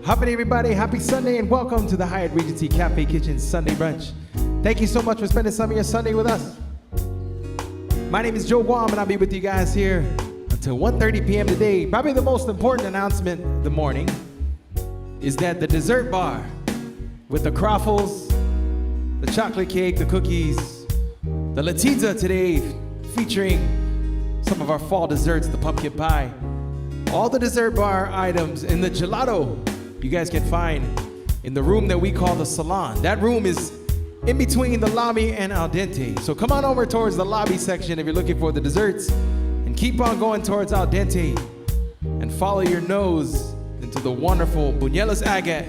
Hoppity everybody, happy Sunday and welcome to the Hyatt Regency Cafe Kitchen Sunday Brunch. Thank you so much for spending some of your Sunday with us. My name is Joe Guam and I'll be with you guys here until 1:30 p.m. today. Probably the most important announcement of the morning is that the dessert bar with the croffles, the chocolate cake, the cookies, the latizza today featuring some of our fall desserts, the pumpkin pie, all the dessert bar items and the gelato you guys can find in the room that we call the salon. That room is in between the lobby and al dente. So come on over towards the lobby section if you're looking for the desserts and keep on going towards al dente and follow your nose into the wonderful buñuelos agate,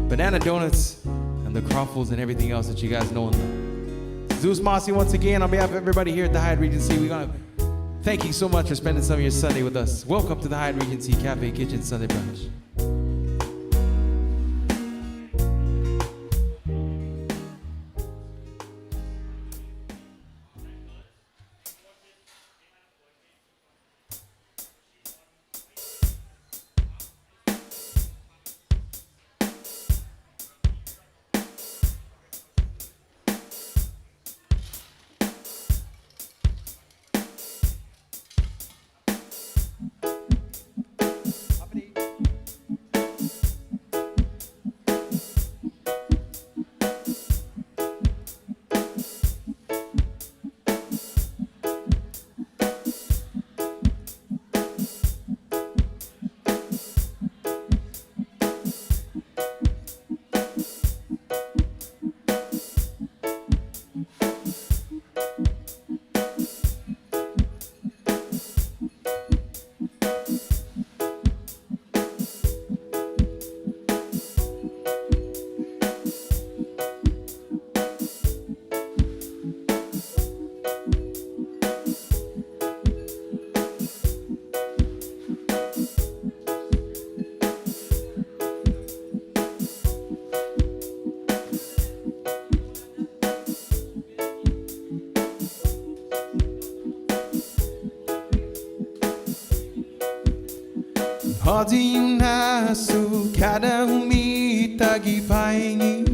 banana donuts, and the croffles and everything else that you guys know and love. Zeus Mossy once again on behalf of everybody here at the Hyatt Regency. We're gonna thank you so much for spending some of your Sunday with us. Welcome to the Hyatt Regency Cafe Kitchen Sunday Brunch. 어디 나수 가다움이 따기 바행이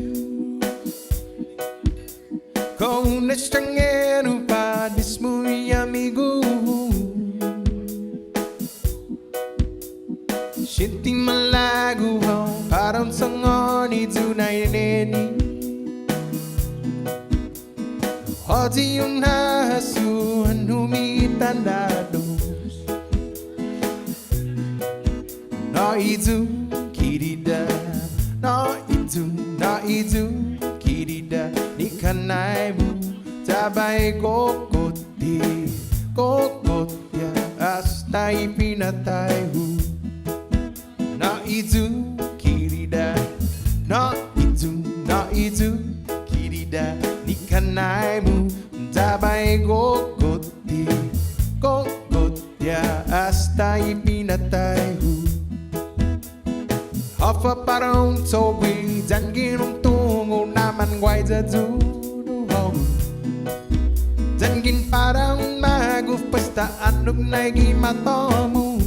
con un extranjero es muy amigo Shinti malago parang sangoni tunay neni 어디 나수 한움이 tandados No itu kirida, no itu kirida. Nikanaimu tabay kokote, kokotya hasta ipinatayhu. No itu kirida, no itu kirida. Nikanaimu tabay kokote, kokotya hasta ipinatayhu. Offer parang towi dan ginong tungo naman quay ra du hồng dan gin parang maguf pasta anok na gimatomu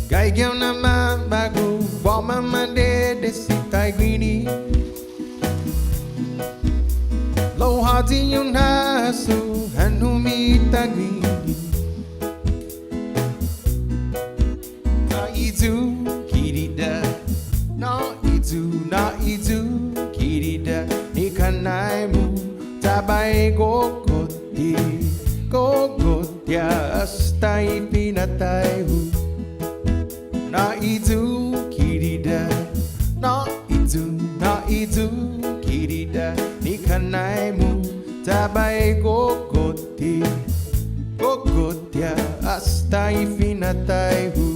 Gaigyaw naman bago Wama madede si tay gwini Low hati yung haso Hanumita gwini kirida no itu kirida ikanaimu tabay kokotya hasta ipinatayhu no itu kirida no itu kirida ikanaimu tabay kokotya hasta ipinatayhu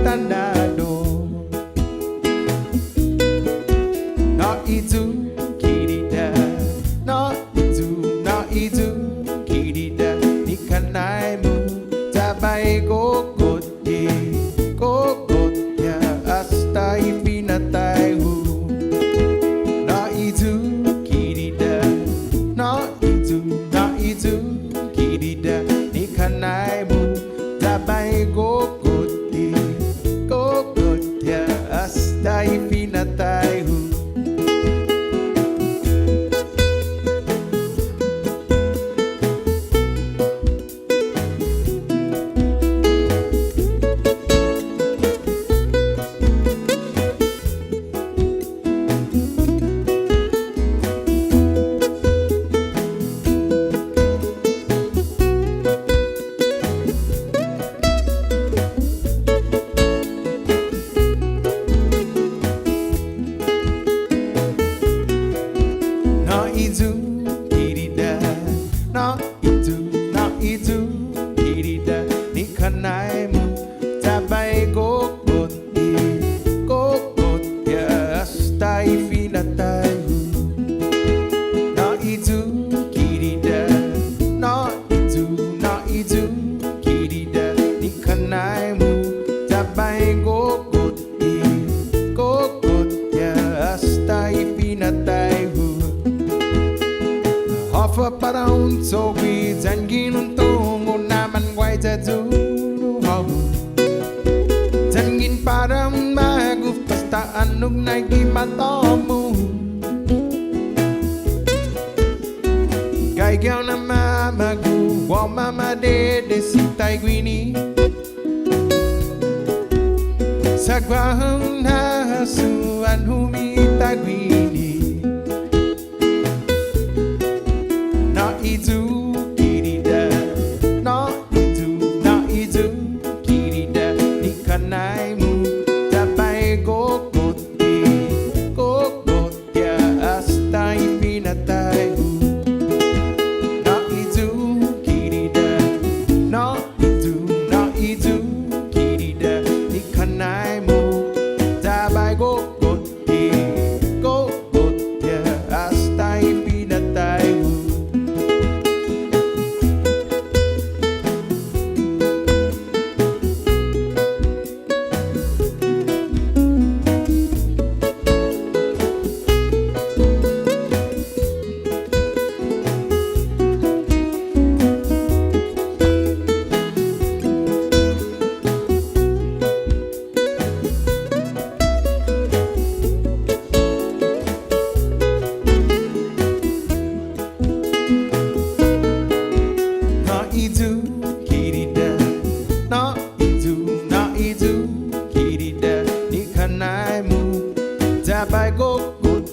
tanado. No itu kirida, no itu kirida. Ni kanai mu tabay kokot ya hasta ipinatay hu. No itu kirida, no itu kirida. Ni kanai mu tabay kokot ya hasta ipinatay hu. Parang sobi zangi nuntong naman wai jaju hau zangin parang magu pasta anug nagi matomu gai gyao na mamagu wa mama de si tai guini sagwahang na su anhumi tagwini. Itu kirida, no itu kirida. Ni kanai mu tabay kokot ya hasta ipinatay hu. No itu kirida, no itu kirida. Ni kanai mu tabay kokot ya hasta ipinatay hu. Sabay kokot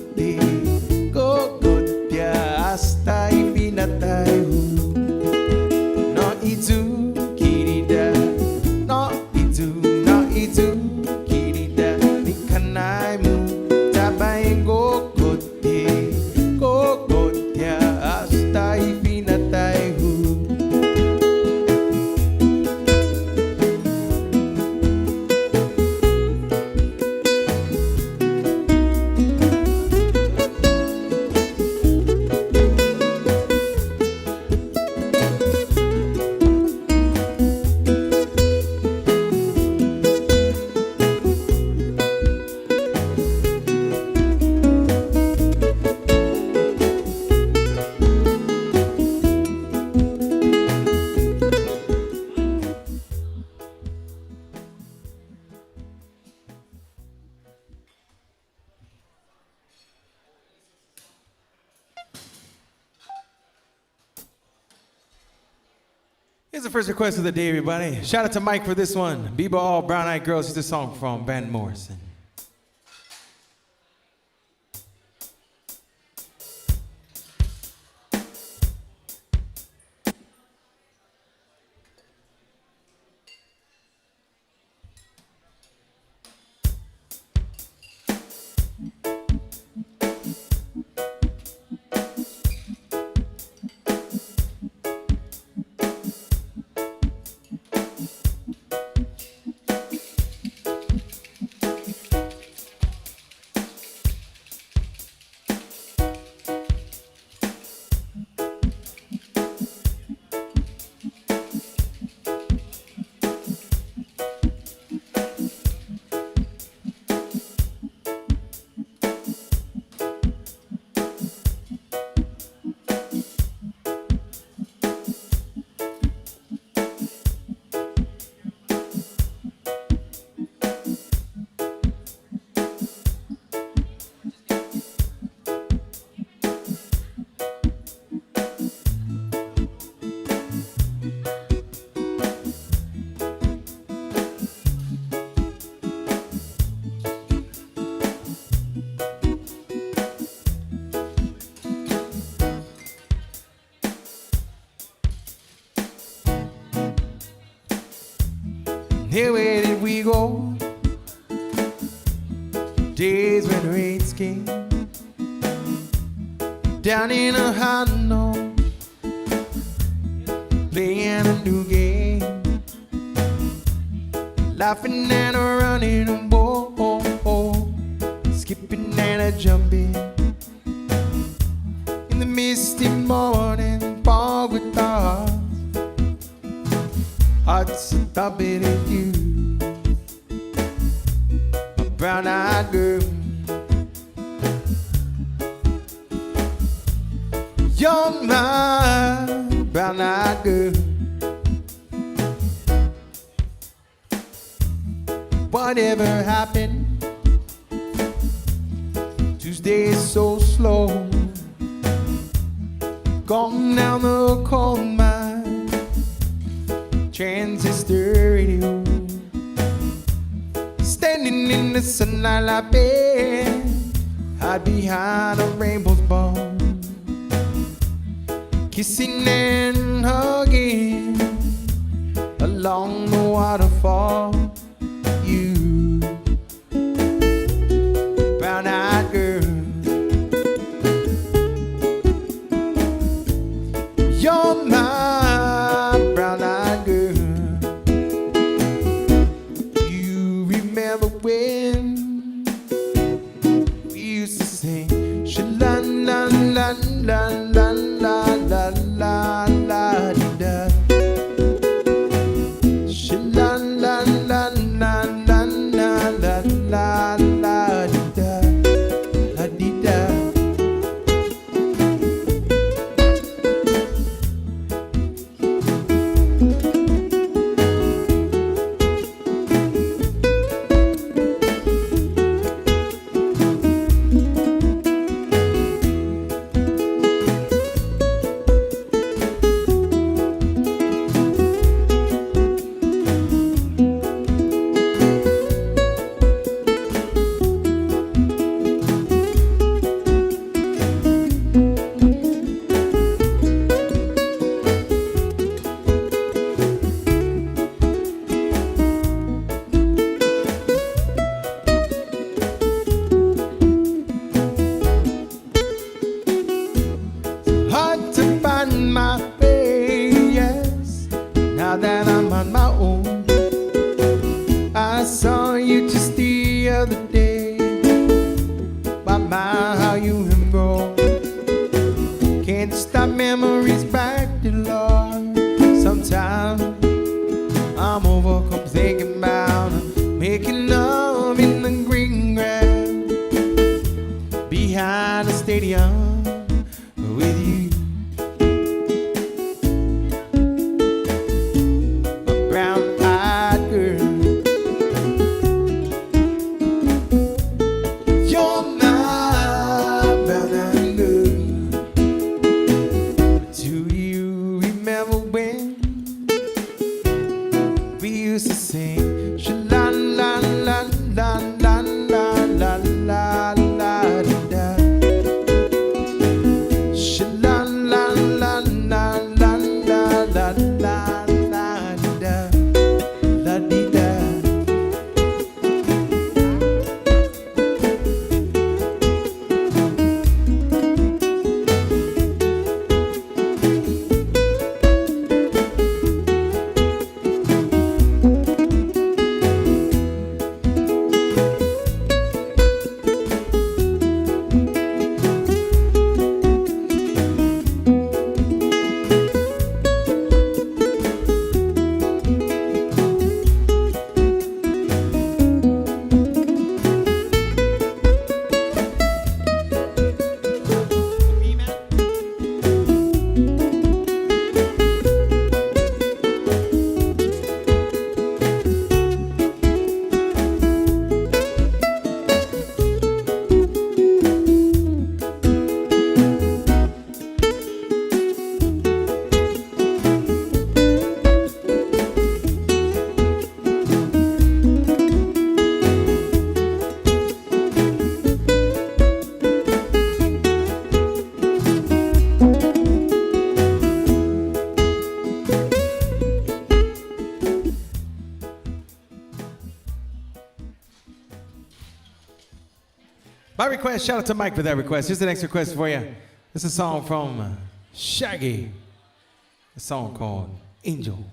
ya hasta ipinatay hu. No itu kirida, no itu kirida. Ni kanay mu sabay kokot ya hasta ipinatay hu. Here's the first request of the day, everybody. Shout out to Mike for this one. Beba All Brown Eyed Girls. It's a song from Van Morrison. Days when the rains came down in a Hanoi, playing a new game, laughing and running and skipping and a jumping in the misty morning fog with stars. Hearts are thumping at you, a brown-eyed girl. You're my brown-eyed girl. Whatever happened? Tuesday is so slow, gone down the coal mine, transistor radio, standing in the sunlight like bed, hide behind a rainbow's ball, kissing and hugging along the waterfall. You, brown-eyed girl, you're my brown-eyed girl. You remember when we used to sing sha-la-la-la-la-la-la-la-la-la-la-da. My way, yes. Now that I'm on my own, I saw you just the other day. My, how you have grown. Can't stop memories back to Lord. Sometimes I'm overcome thinking about making love in the green grass behind the stadium with you. We used to sing sha-la-la-la-la. My request, shout out to Mike for that request. Here's the next request for you. It's a song from Shaggy. A song called Angel.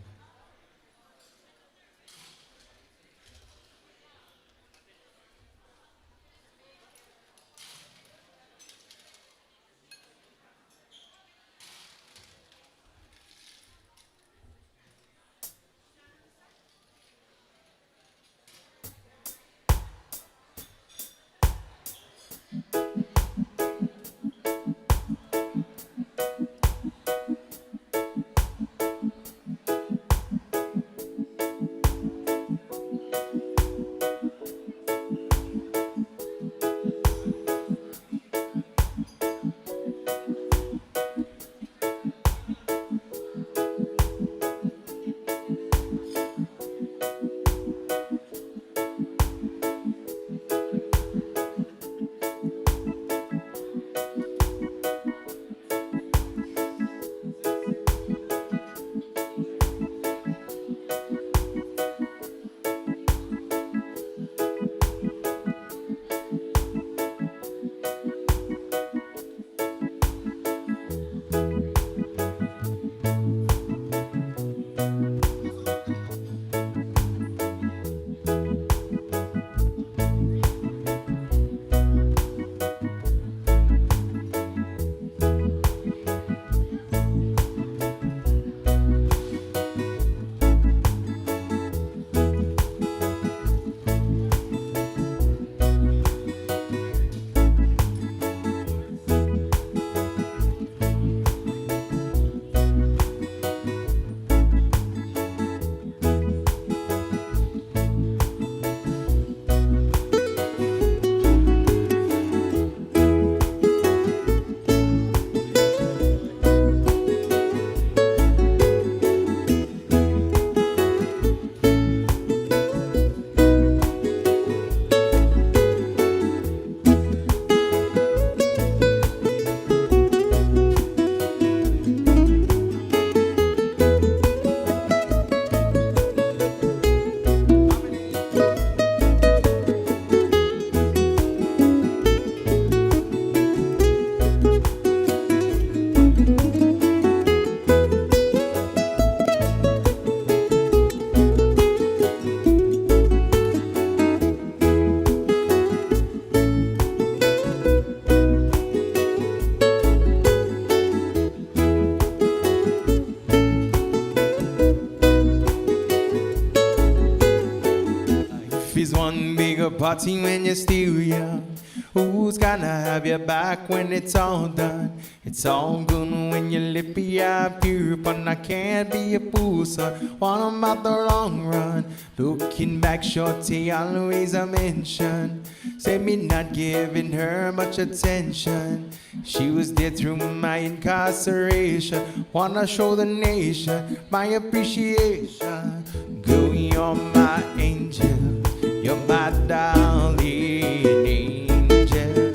It's one bigger party when you're still young. Who's gonna have your back when it's all done? It's all good when you live up here, but I can't be a fool, son. While I'm out the long run, looking back, shorty always a mention. Say me not giving her much attention. She was there through my incarceration. Wanna show the nation my appreciation. Girl, you're my angel. You're my darling angel.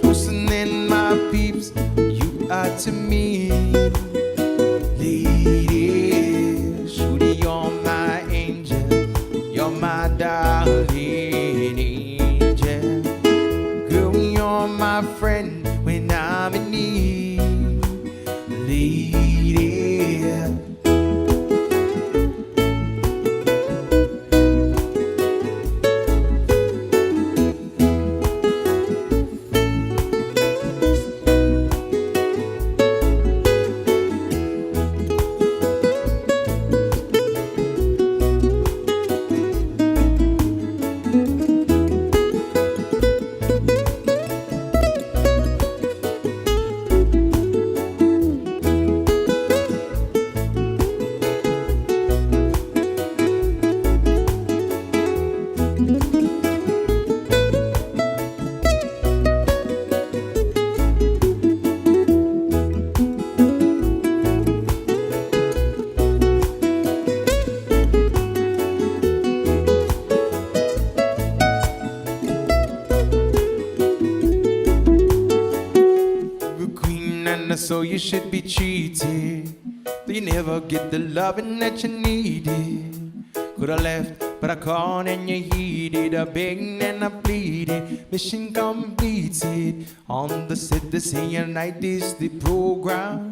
Closer than my peeps, you are to me. Lady, shooty, you're my angel. You're my darling angel. Girl, you're my friend when I'm in need. Lady. So you should be treated, but you never get the loving that you needed. Could have left, but I called and you heeded. I begged and I pleaded, mission completed. On the set they say a night is the program,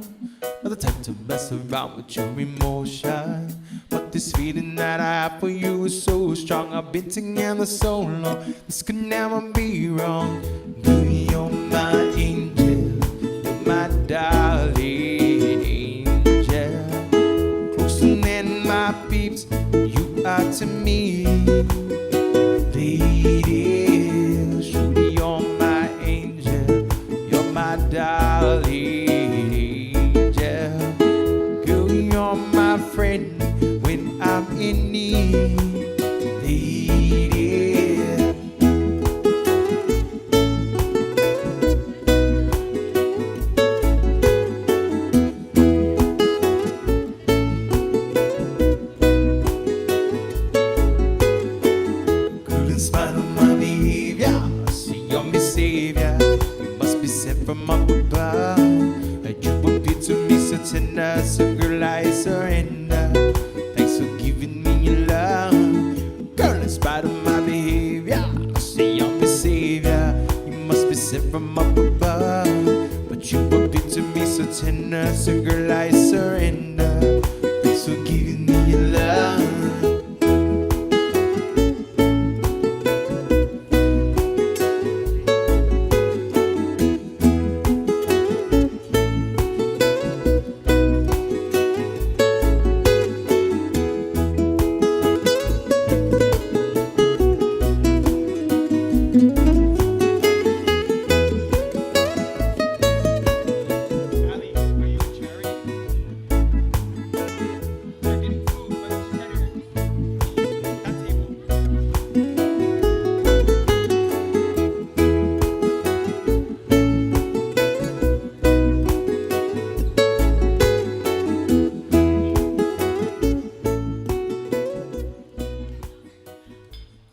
not the time to mess around with your emotion. But this feeling that I have for you is so strong. I've been together so long, this could never be wrong. Girl, you're my angel, you're my darling angel. Closer than my peeps, you are to me. Lady, surely you're my angel, you're my darling angel. Girl, you're my friend when I'm in need. Lady, girl, in spite of my behavior, I see you're my savior. You must be sent from up above. You appear to me so tender, so girl, I surrender. Thanks for giving me your love. Girl, in spite of my behavior, I see you're my savior. You must be sent from up above. But you appear to me so tender, so girl, I surrender. Thanks for giving me your love.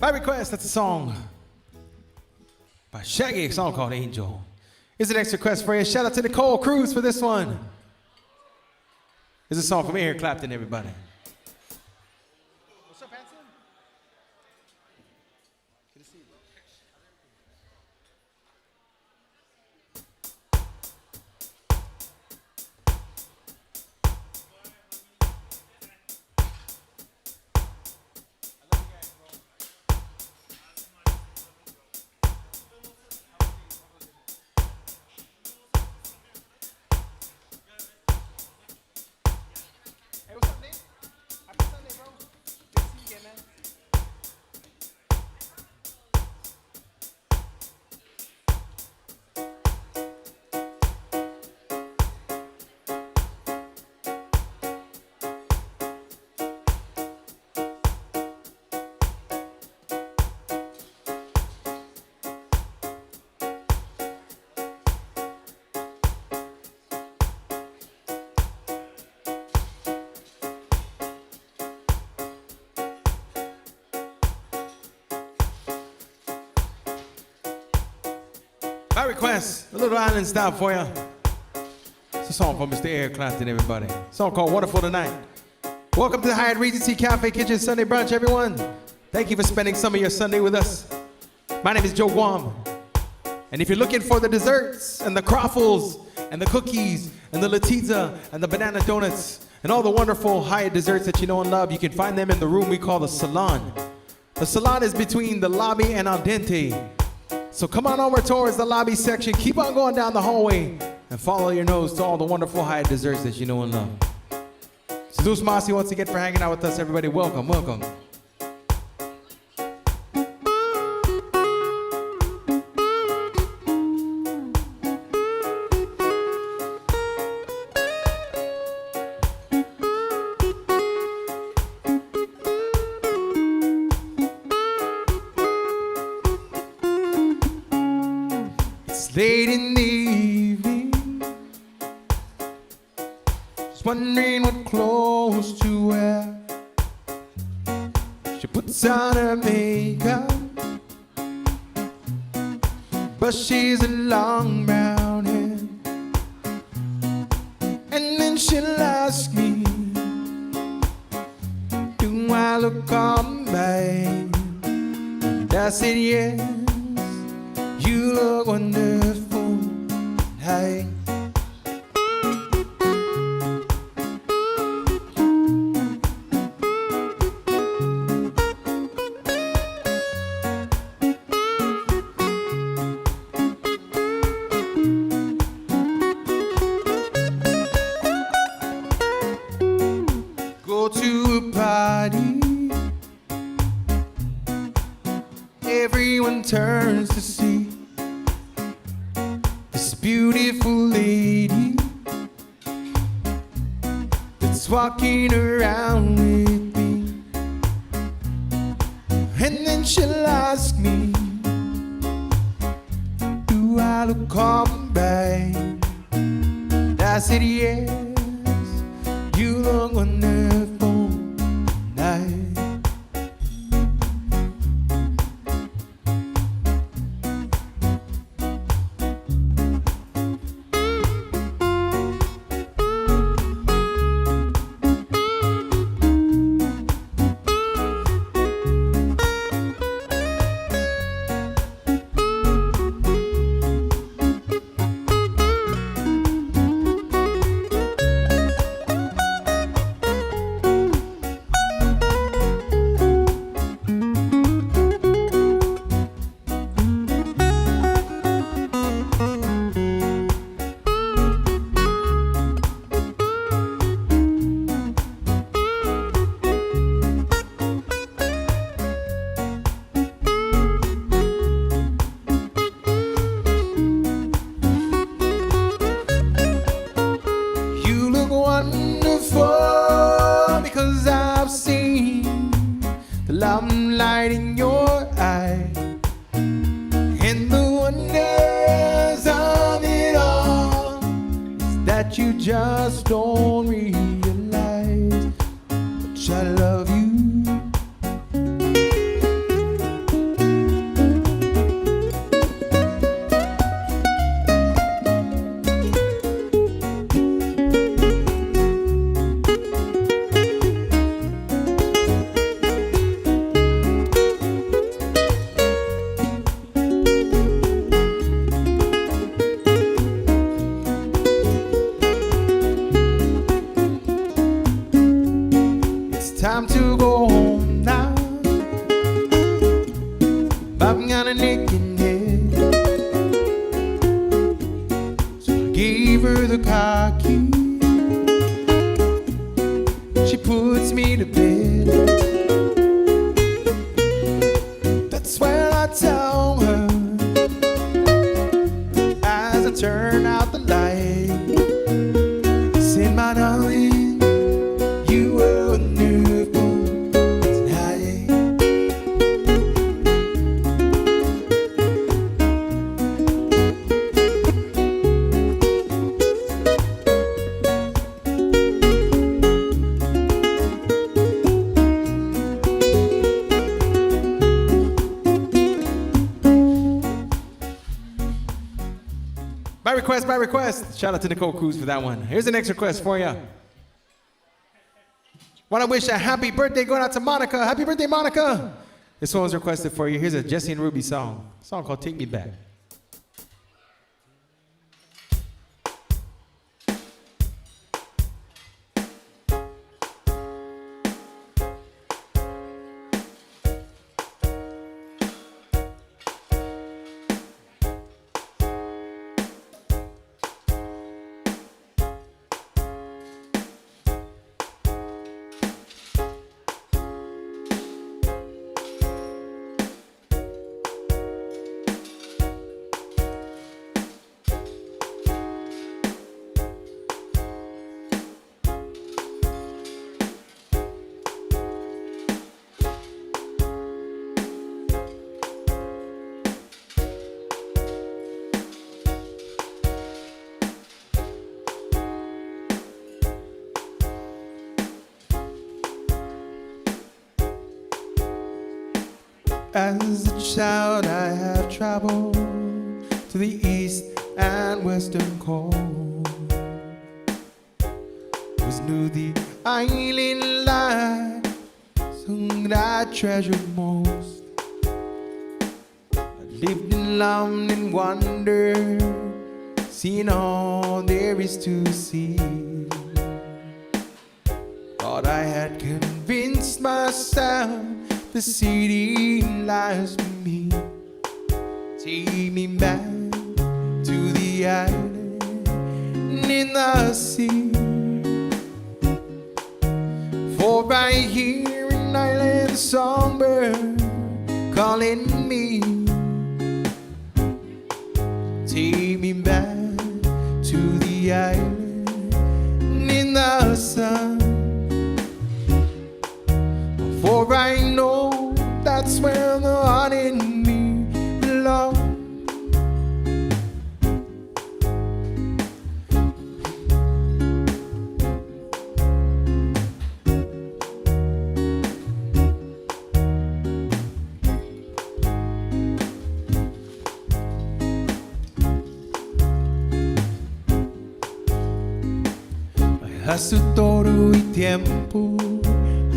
By request, that's a song by Shaggy, a song called Angel. Here's the next request for you. Shout out to Nicole Cruz for this one. Here's a song from Eric Clapton, everybody. What's up, handsome? Good to see you. Hey, what's up, Nate? Happy Sunday, bro. Good to see you again, man. By request, a little island style for you. It's a song from Mr. Eric Clapton, everybody. A song called Wonderful Tonight. Welcome to the Hyatt Regency Cafe Kitchen Sunday Brunch, everyone. Thank you for spending some of your Sunday with us. My name is Joe Guam. And if you're looking for the desserts and the croffles and the cookies and the latita and the banana donuts and all the wonderful Hyatt desserts that you know and love, you can find them in the room we call the salon. The salon is between the lobby and al dente. So come on over towards the lobby section. Keep on going down the hallway and follow your nose to all the wonderful Hyatt desserts that you know and love. Zeus Masi once again for hanging out with us, everybody. Welcome, welcome. It's late in the evening, just wondering what clothes to wear. She puts on her makeup, brushes her long brown hair, and then she'll ask me, do I look alright? I said yes, you look wonderful. Hey. Go to a party, everyone turns to see this beautiful lady that's walking around with me. And then she'll ask me, do I look alright? I said yes, you look wonderful tonight. Wonderful, because I've seen the limelight in your eye, and the wonders of it all is that you just don't realize how much I love you. Time to go home now. I'm gonna naked head. So I gave her the car key. She puts me to bed. That's when I tell her, as I turn out the light, say, my darling, you were wonderful tonight. By request. Shout out to Nicole Cruz for that one. Here's the next request for you. Want to wish a happy birthday going out to Monica. Happy birthday, Monica. This one was requested for you. Here's a Jesse and Ruby song. A song called Take Me Back. As a child I have traveled to the east and western coast. Was knew the island life, song that I treasured most. lived in love and wonder, seeing all there is to see. Thought I had convinced myself the city lies with me. Take me back to the island in the sea. For right here an island songbird calling me. Take me back to the island in the sun. For I know that's where the heart in me belongs. Hace todo el tiempo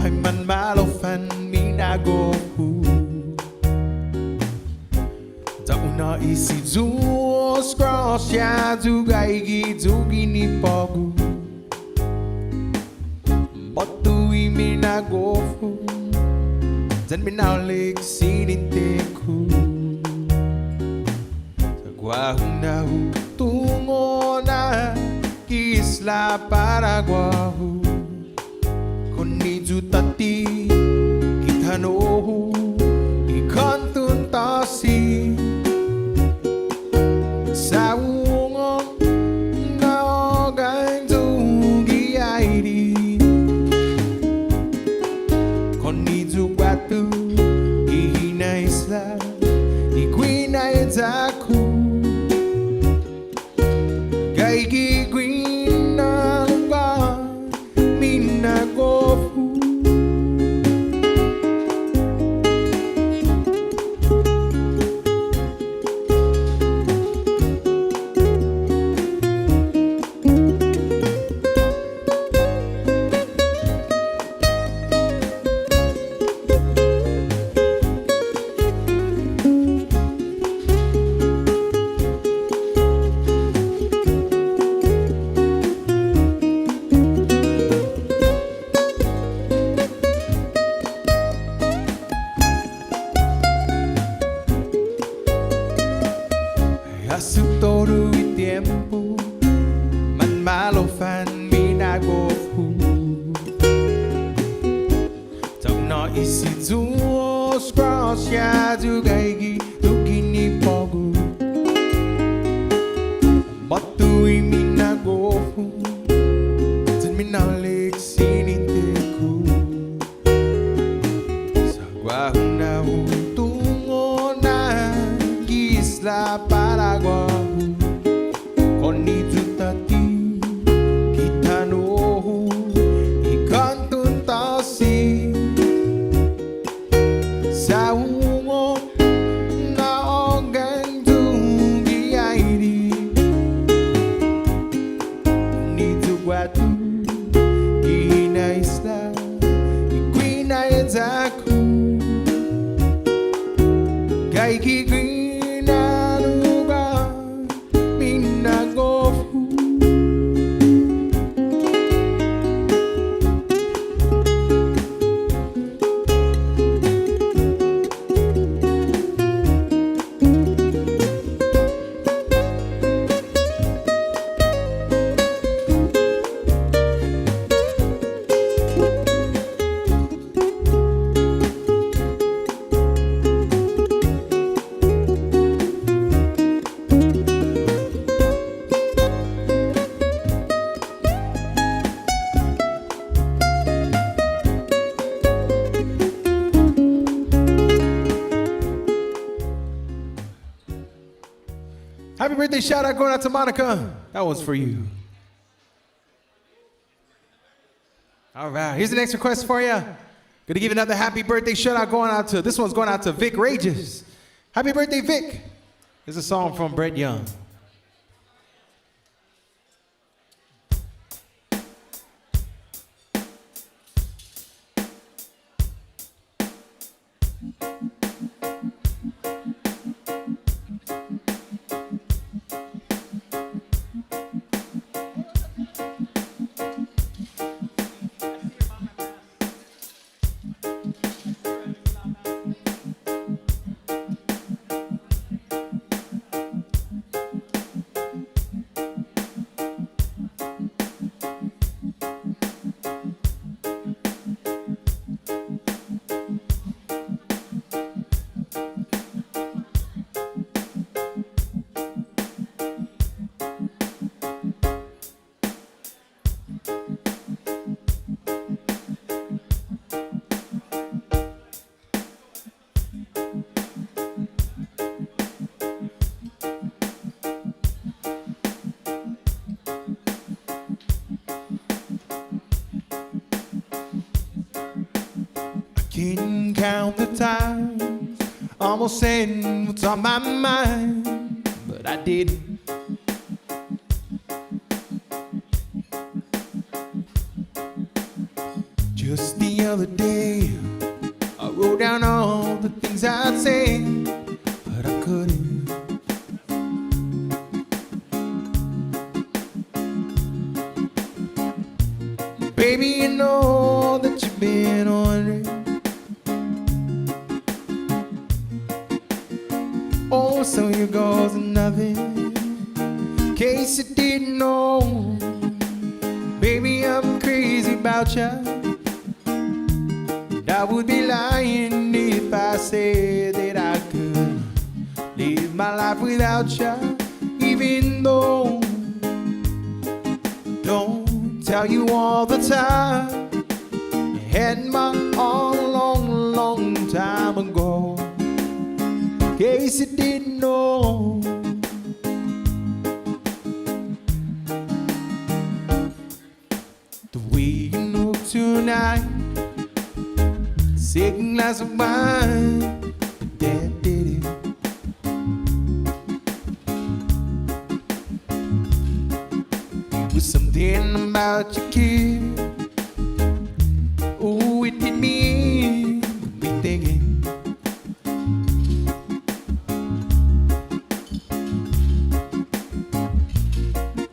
ay man malo fan minago Tauna isi zuos cross ya zugai gi zugi ni pogu Botu I minago Then minaulik sininteku Sagwa huna tungo na Isla Paraguahu Konizu tati Kitanohu Ikantun tasi Sa ungong Naogang Tugi airi Konizu watu Ihina isla Iguina ezaku Gaigi green alba mina gofu Hace todo el tiempo man malo fan minagofu Tauna isi zuos cross ya zugaigi tukini pogu Batu I minagofu Zin minalik sininteku Sagwa huna tungo na Isla Paraguahu Konizu tati Kitanohu Ikantun tasi Sa ungong Naogang Tugi airi Konizu watu Ihina isla Iguina ezaku Gaigi green Happy birthday shout out going out to Monica. That one's for you. All right, here's the next request for you. Gonna give another happy birthday shout out going out to, this one's going out to Vic Rages. Happy birthday, Vic. It's a song from Brett Young. count the times, almost saying what's on my mind, but I didn't. Just the other day, I wrote down all the things I'd say, but I couldn't. Baby, you know that you've been wondering. Oh, so your goals are nothing. In case you didn't know, baby, I'm crazy about you. And I would be lying if I said that I could live my life without you, even though don't tell you all the time. You had my all a long, long time ago. In case you didn't know, the way you look tonight, second glass of wine, that did it. It was something about your kid. Oh, it did me thinking.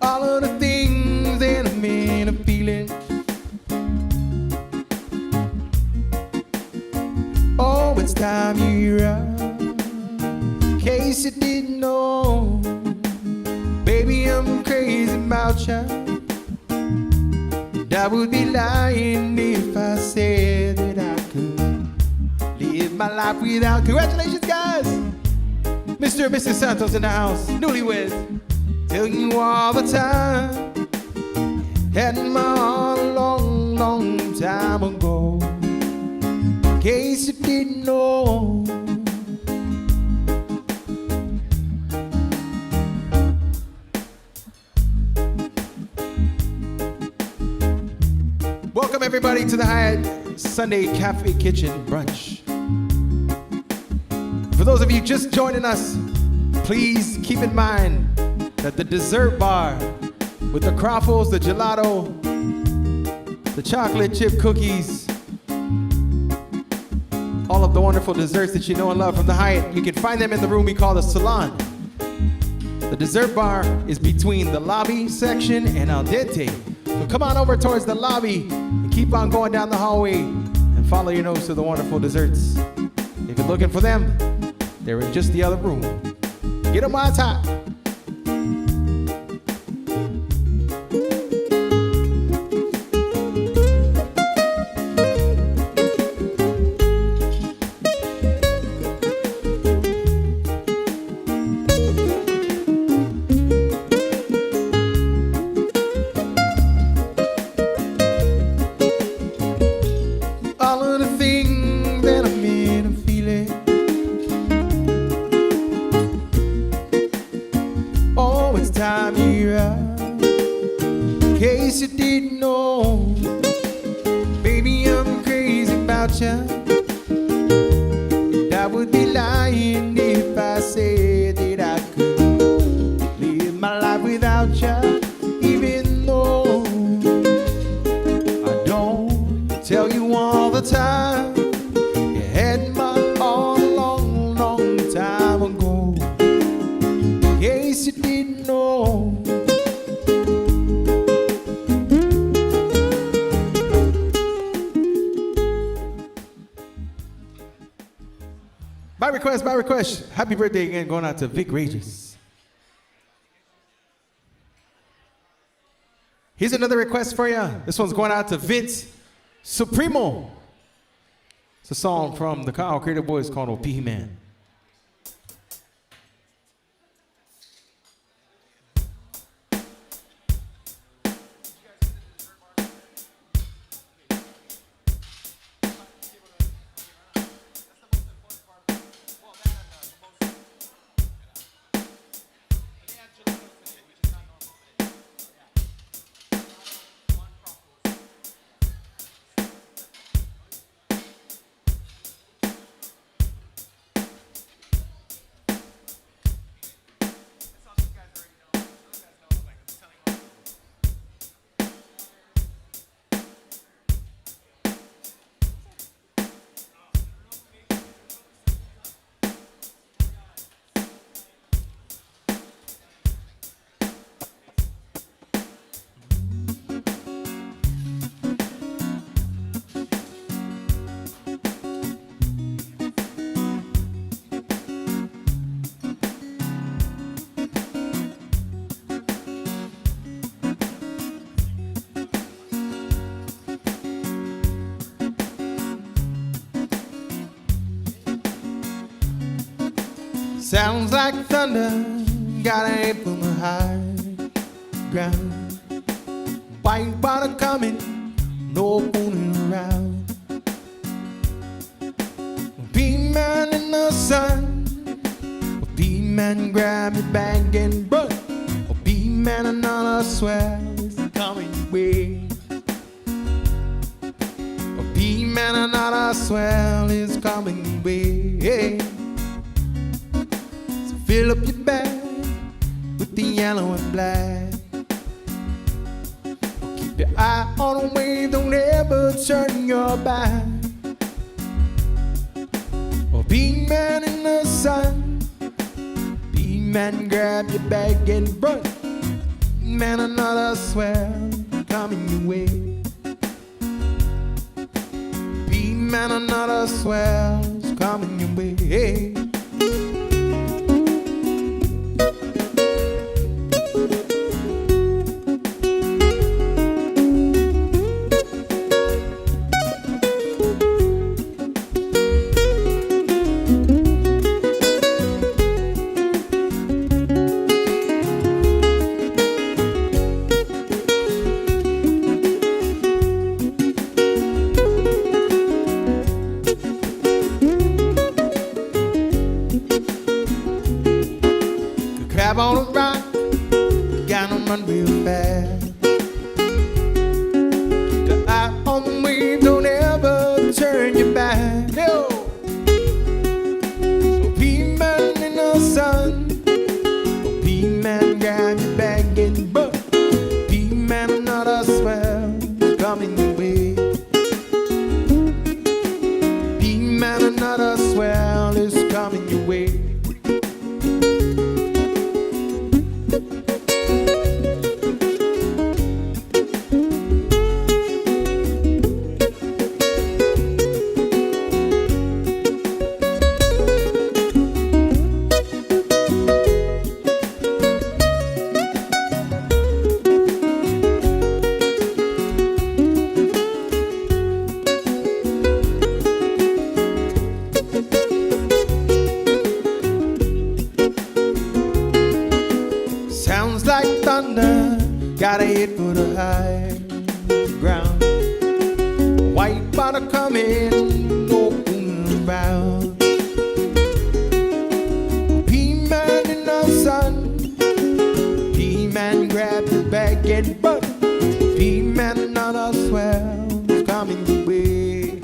All of the things that I made a feeling. Oh, it's time you're out. In case you didn't know, baby, I'm crazy about you. And I would be lying if I said that I could live my life without. Congratulations, guys! Mr. and Mrs. Santos in the house, newlyweds. Tell you all the time, had my heart a long, long time ago. In case you didn't know. Welcome everybody to the Hyatt Sunday Cafe Kitchen Brunch. For those of you just joining us, please keep in mind that the dessert bar with the croffles, the gelato, the chocolate chip cookies, all of the wonderful desserts that you know and love from the Hyatt, you can find them in the room we call the salon. The dessert bar is between the lobby section and al dente. So come on over towards the lobby and keep on going down the hallway and follow your nose to the wonderful desserts. If you're looking for them, they're in just the other room. Get them on top. By request, happy birthday again going out to Vic Rages. Here's another request for you. This one's going out to Vince Supremo. It's a song from the Kyle Creative Boys called Opihi Man. Sounds like thunder, got an aim from the high ground. White water coming, no fooling around. Bee-man in the sun, Bee-man grab your bag and run. Bee-man another swell is coming your way. Bee-man another swell is coming your way. So fill up your bag with the yellow and black. Keep your eye on the wave, don't ever turn your back. Bee-man in the sun, Bee-man grab your bag and run. Man, another swell coming your way. Bee-man, another swell's coming your way. Crab on a rock, got them run real fast. The eye on the wave, don't ever turn your back. Yo. So Bee-man in the sun, Bee-man grab your bag and run. Bee-man another swell coming your way. Bee-man another swell is coming your way. Sounds like thunder, gotta hit for the high ground. White water coming, no fooling around. Bee-man in the sun, Bee-man grab the bag and run. Bee-man another swell coming your way.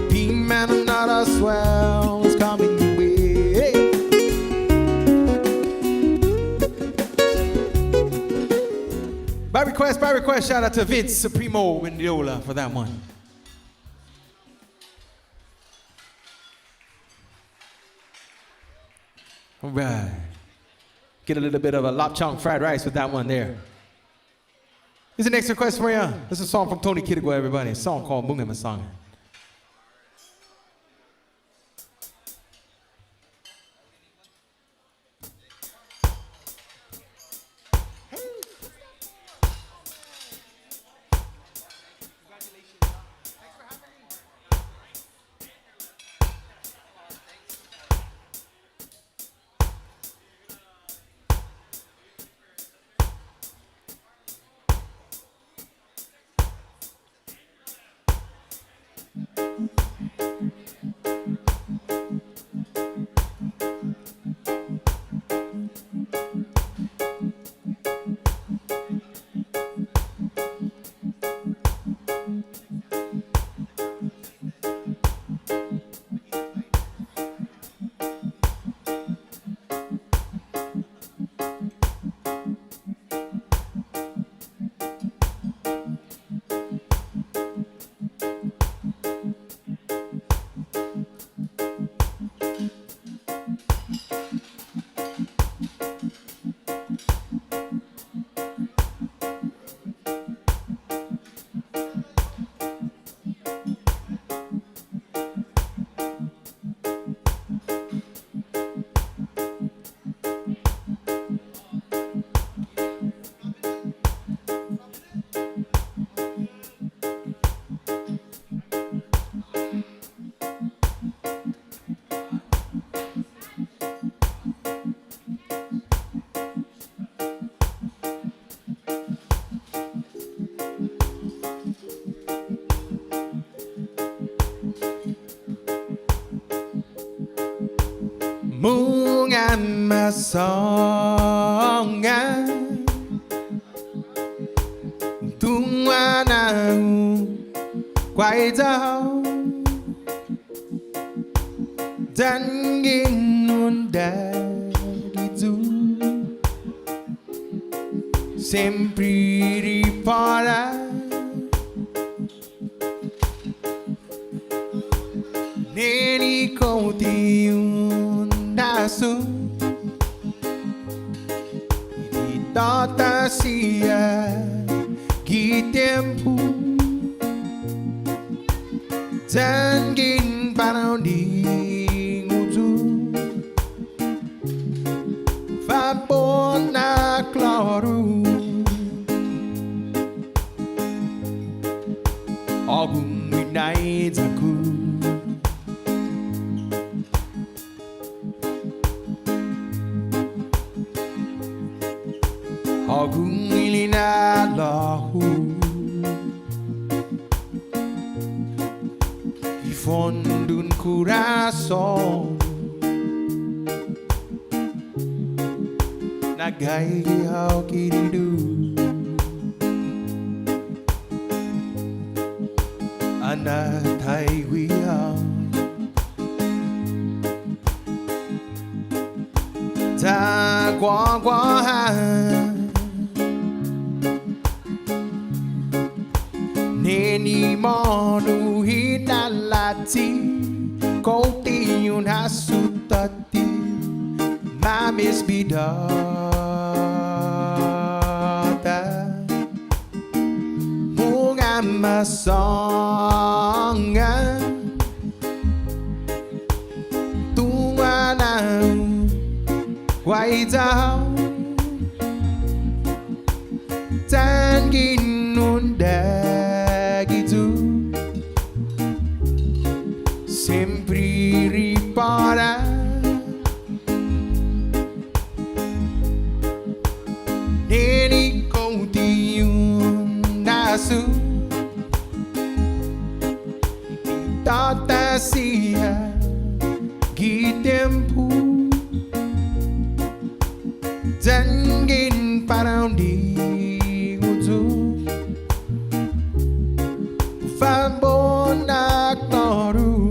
Bee-man another swell is coming your way. By request, shout out to Vince Supremo Windiola for that one. All right. Get a little bit of a lopchong fried rice with that one there. Here's the next request for you. This is a song from Tony Kittigo, everybody. A song called Mungema Song. Muôn mà song tung nào quay dao dan ginun gitu sempre para neni contiun nasu di tota sia que tempo Tangin para onde uzu Fabona claro Algum night aku Algum ilina lahu Fondun coração Nagai ao querido Anatai wiao Ta qua qua Neni monu hinalati Kouti hasutati Mamis bidata Bunga masonga Tunga na Quay dao Tangin nunda gitu sempre ripara neni contiun nasu tota sia que tempo Tangin para onde uzu Fabona claro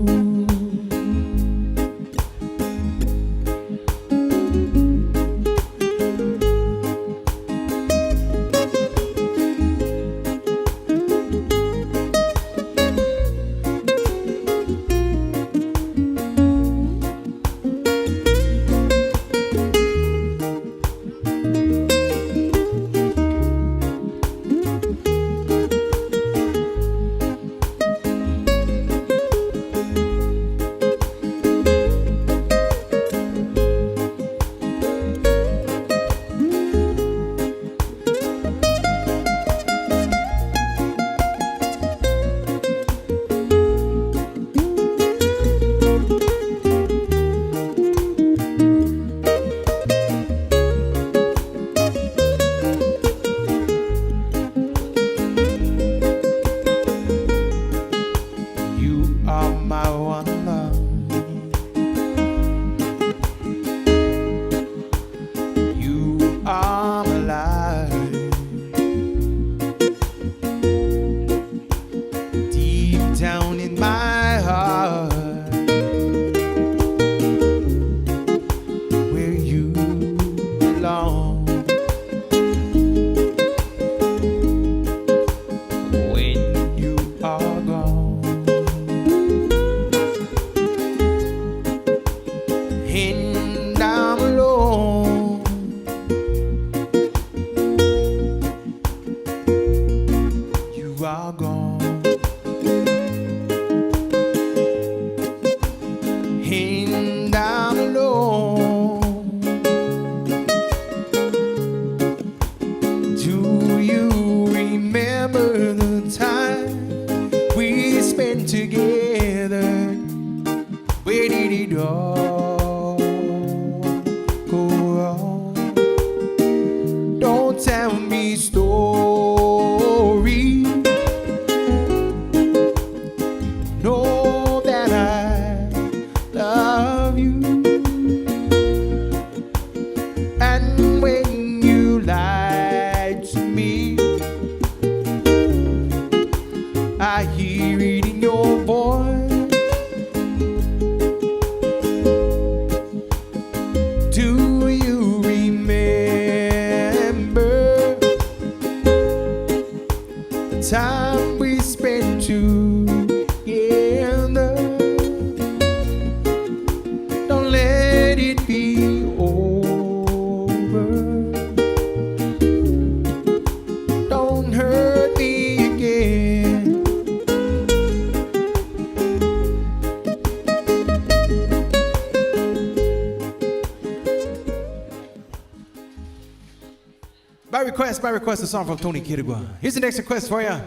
By request, a song from Tony Kirigua. Here's the next request for you.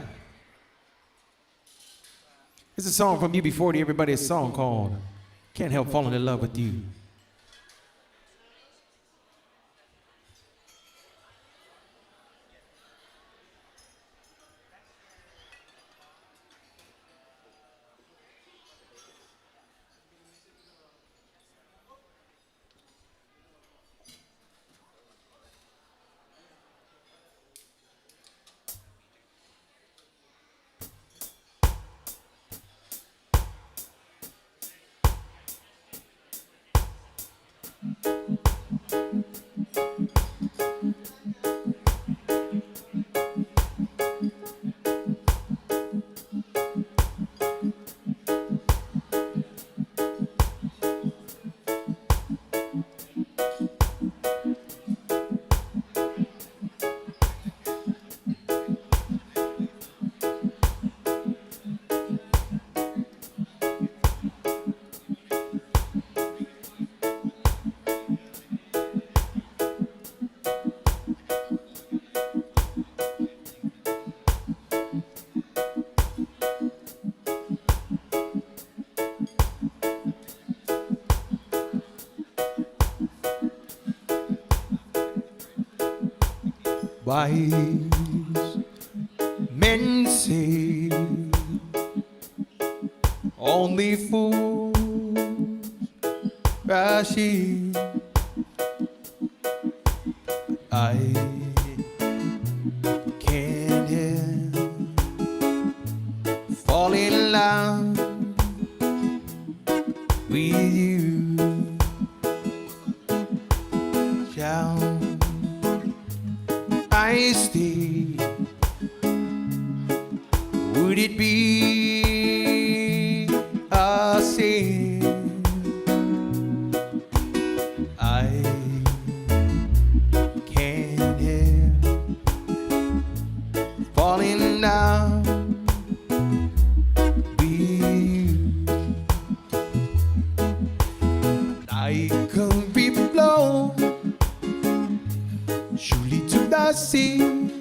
It's a song from UB40, everybody, a song called Can't Help Falling in Love with You. Wise men say only fools rush in. I can't help fall in love with you. Shall I stay? Would it be a sin? I can't help falling in love with you. Like a river flow surely to the sea, and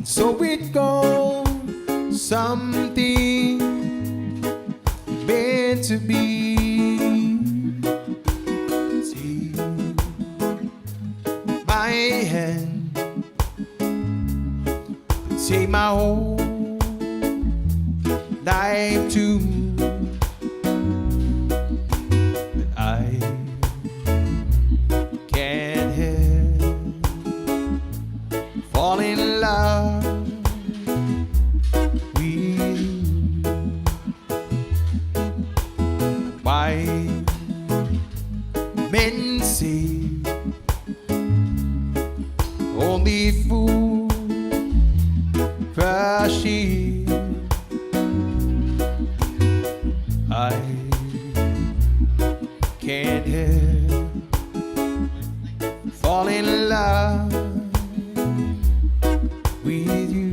so it goes. Something meant to be. Take my hand, take my whole life too. But I can't help fall in love with you. Why men say only fools rush in. I can't help fall in love with you.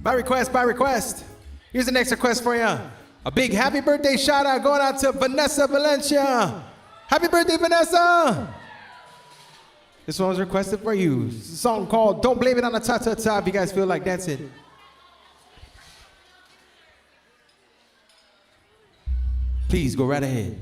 By request. Here's the next request for you. A big happy birthday shout out going out to Vanessa Valencia. Happy birthday, Vanessa! This one was requested for you. It's a song called Don't Blame It on the Ta-Ta-Ta if you guys feel like dancing. Please go right ahead.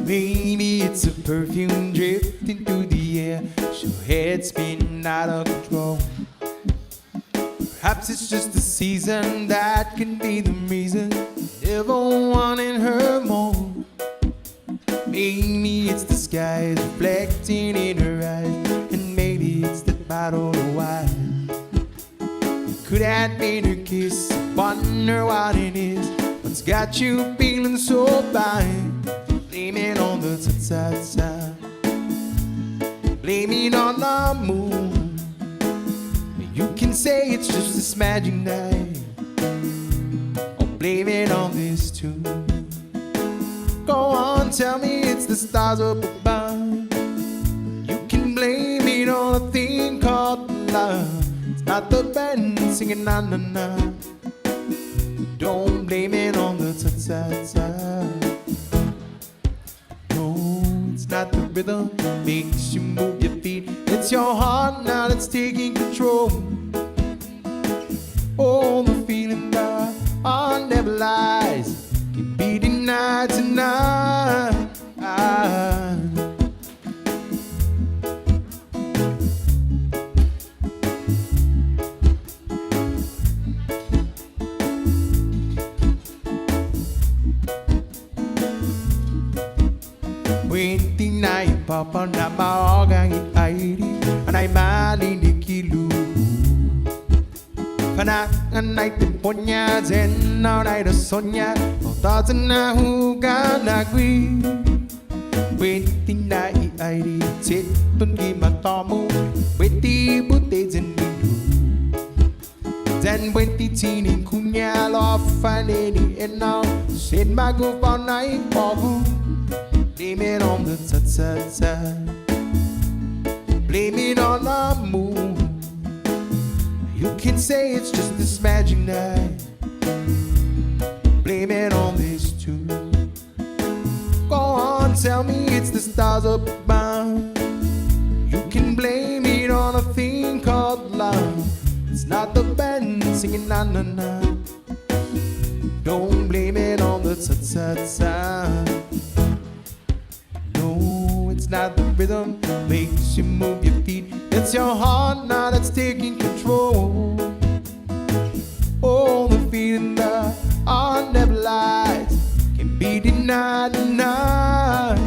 Maybe it's a perfume drifting through the air, your head spinning out of control. Perhaps it's just the season that can be the reason never wanting her more. Maybe it's the skies reflecting in her eyes, and maybe it's the bottle of wine. Could have made her kiss, wonder what it is, what's got you feeling so fine. Blame it on the sun, blame it on the moon. You can say it's just this magic night, or blame it on this tune. Go on, tell me it's the stars up above. You can blame it on a thing called love. It's not the band singing na na na. Don't blame it on the ta-ta-ta. No, it's not the rhythm makes you move your feet. It's your heart now that's taking control. Oh, the feeling that heart never lies can be denied tonight. Waiting night, Papa, na maogang i-ID, anay malinikilu. Panangan ay tempo niya, zen na ay rason niya, o tatan na huga na gwi. Waiting na i-ID, titun gimatomu, waiting buti zen nilu. Zen waiting tini kunya, lo fanini eno, sin magu pa na ipogu. Blame it on the ta-ta-ta, blame it on the moon. You can say it's just this magic night, blame it on this tune. Go on, tell me it's the stars up above. You can blame it on a thing called love. It's not the band singing na na na. Don't blame it on the ta-ta-ta. It's not the rhythm makes you move your feet. It's your heart now that's taking control. Oh, the feeling that heart never lies can be denied tonight.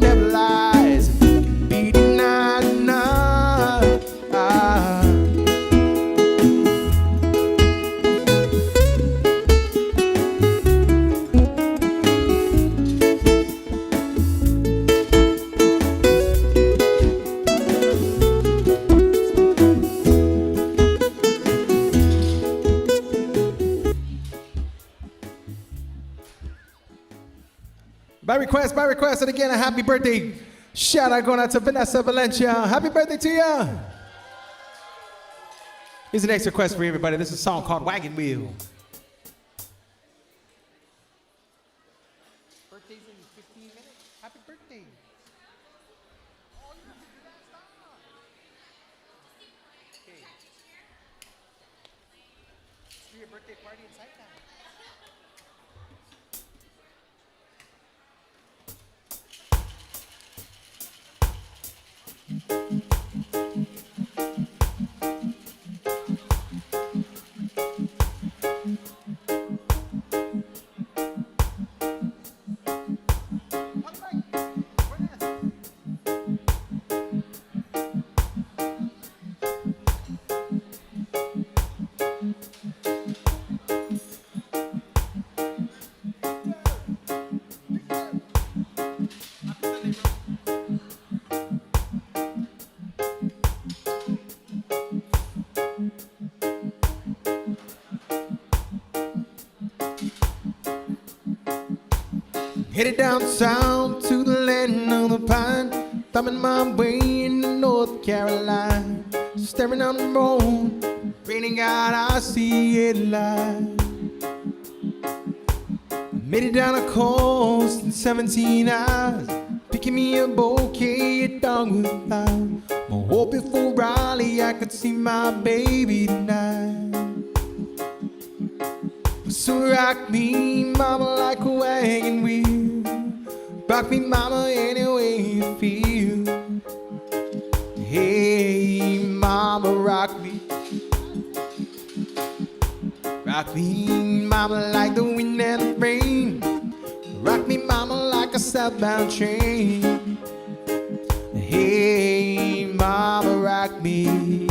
Never lies, can be denied. By request, and again, a happy birthday. Shout out going out to Vanessa Valencia. Happy birthday to you. Here's the next request for everybody. This is a song called Wagon Wheel. Birthday's in 15 minutes. Happy birthday. Oh, you have to do that song. Okay. Let's do your birthday party inside now. Headed down south to the land of the pine, thumbing my way into North Carolina. Staring on the road, raining out, I see it light. Made it down the coast in 17 hours, picking me a bouquet of dogwood flowers. My hope before Raleigh, I could see my baby tonight. So rock me, mama, like a wagon wheel. Rock me, mama, any way you feel. Hey, mama, rock me. Rock me, mama, like the wind and the rain. Rock me, mama, like a southbound train. Hey, mama, rock me.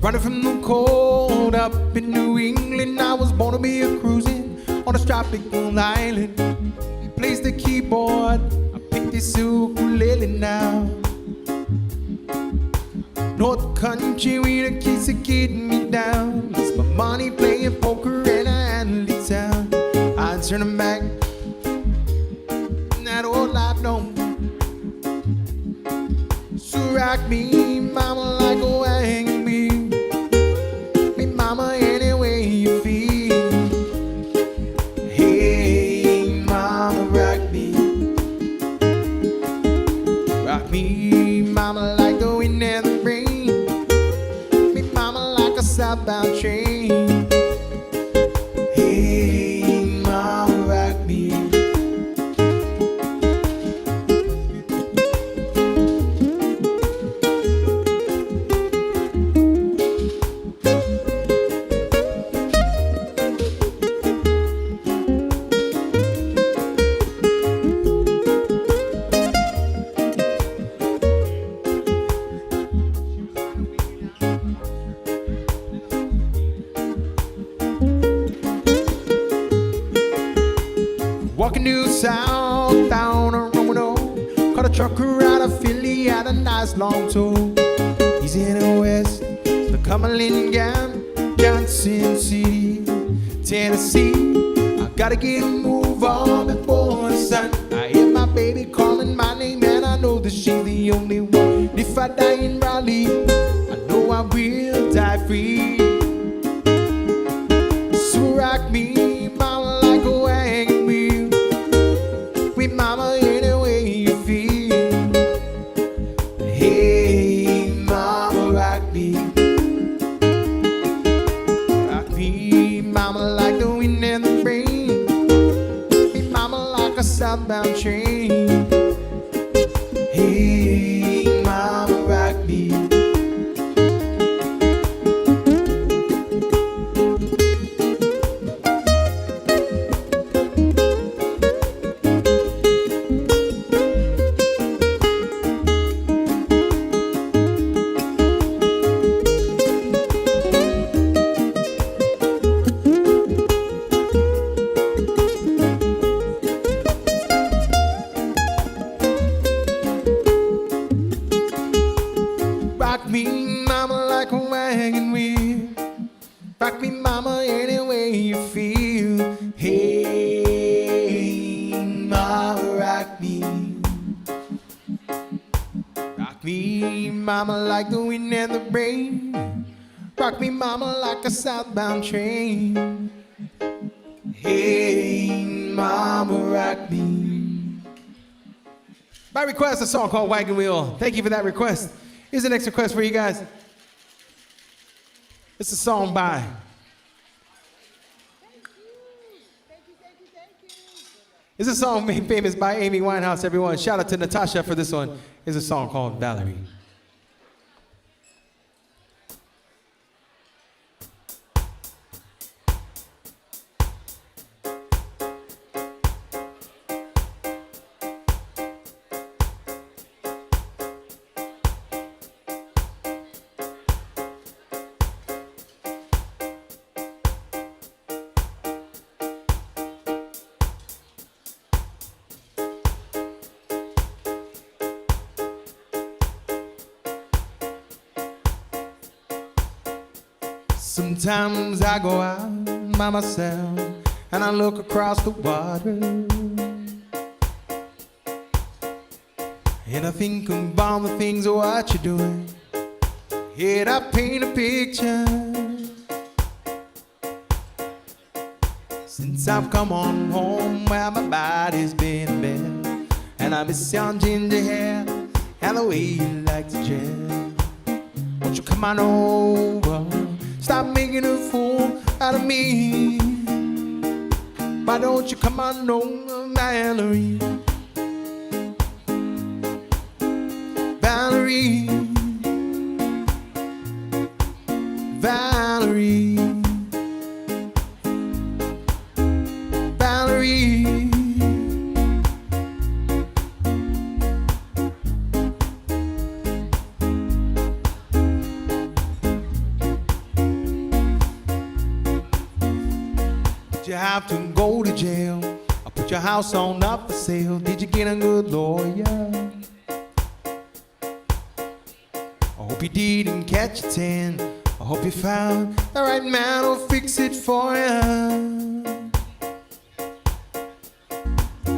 Running from the cold up in New England, I was born to be a cruising on a tropical island. Plays the keyboard, I picked this ukulele now. North Country with a kiss of getting me down. It's my money playing poker and I handle it down. I turn them back, that old life don't. So rock me, mama, like a wagon wheel. Mama, any way you feel. Hey, mama, rock me. Rock me, mama, like the wind and the rain. Me, mama, like a southbound train. Hey, mama, rock me. Walking due south down a Roanoke, caught a trucker out of Philly, had a nice long tow. He's in the west, the Cumberland Gap, Johnson City, Tennessee. I gotta get a move on before the sun. I hear my baby calling my name and I know that she's the only one. If I die in Raleigh, I know I will die free. So rock me, mama, like a wagon wheel. With mama, any way you feel. Hey, mama, rock me. Rock me, mama, like the wind and the rain. Me, mama, like a southbound train. Hey, mama, rock me. way you feel. Hey, mama, rock me. Rock me, mama, like the wind and the rain. Rock me, mama, like a southbound train. Hey, mama, rock me. By request, a song called Wagon Wheel. Thank you for that request. Here's the next request for you guys. It's a song by... It's a song made famous by Amy Winehouse, everyone. Shout out to Natasha for this one. It's a song called Valerie. Sometimes I go out by myself and I look across the water, and I think of all the things of what you're doing. Yet I paint a picture. Since I've come on home where my body's been a bed, and I miss your ginger hair and the way you like to jam. Won't you come on over? Stop making a fool out of me. Why don't you come on over, Valerie? Valerie, Valerie, Valerie. You have to go to jail. I put your house on up for sale. Did you get a good lawyer? I hope you didn't catch a 10. I hope you found the right man who'll fix it for you.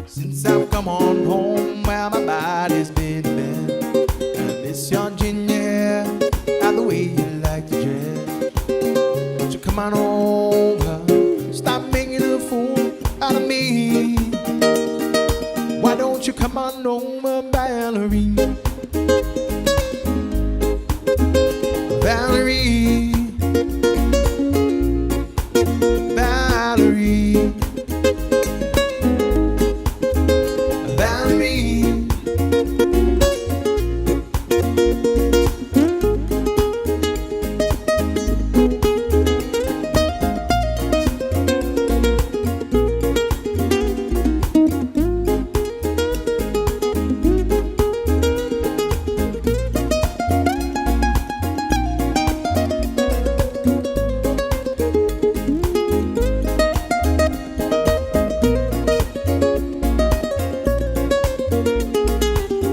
Since I've come on home where my body's been bent, and I miss your ginger hair and the way you like to dress. Won't you come on over? Stop making a fool out of me. Why don't you come on over, Valerie? Valerie, Valerie, Valerie.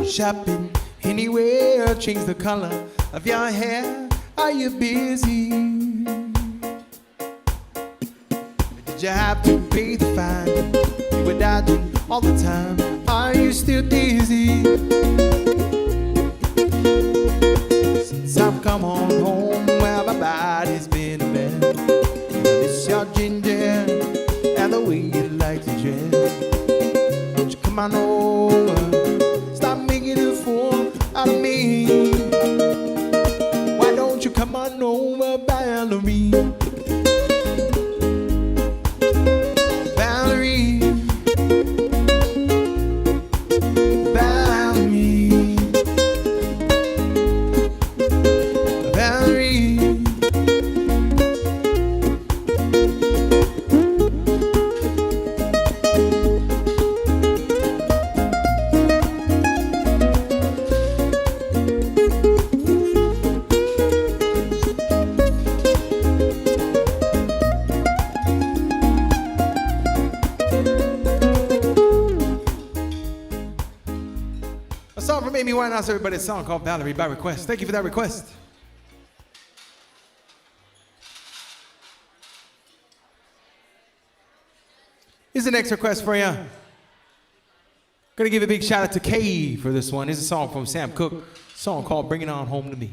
Shopping anywhere, change the color of your hair. Are you busy? Did you have to pay the fine? You were dodging all the time. Are you still dizzy? Since I've come on home where my body's been a bed, I miss your ginger hair and the way you like to dress. Won't you come on over? Out of me. Why don't you come on over, Valerie? Valerie, Valerie, Valerie. A song from Amy Winehouse, everybody. A song called Valerie by request. Thank you for that request. Here's the next request for you. Gonna give a big shout out to Kay for this one. Here's a song from Sam Cooke, a song called Bring It On Home to Me.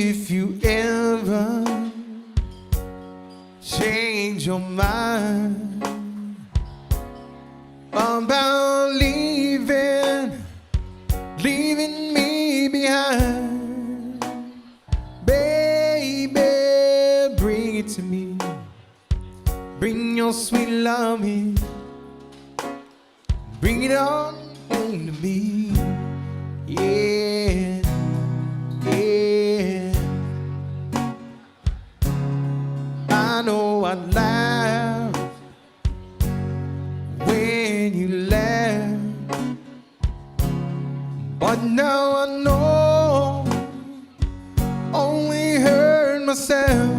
If you ever change your mind about leaving me behind, baby, bring it to me. Bring your sweet loving, bring it on home to me. Yeah. I know I laughed when you left, but now I know only hurt myself.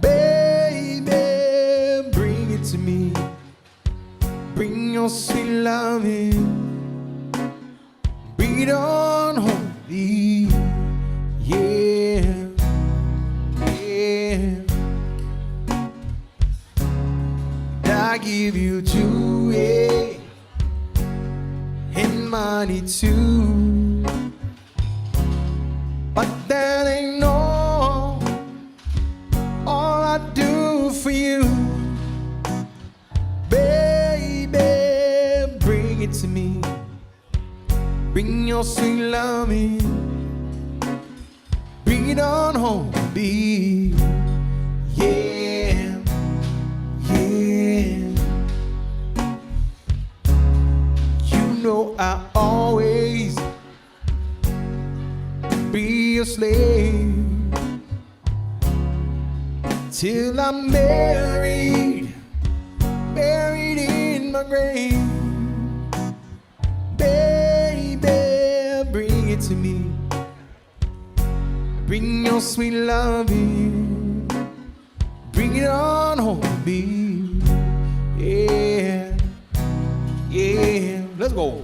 Baby, bring it to me. Bring your sweet loving, bring it on home to me. Yeah. I give you joy and money too, but that ain't all I do for you. Baby, bring it to me. Bring your sweet loving, bring it on home to me. Yeah, yeah. You know I always be a slave till I'm buried in my grave. Baby, bring it to me. Bring your sweet loving, bring it on home to me. Yeah, yeah, let's go.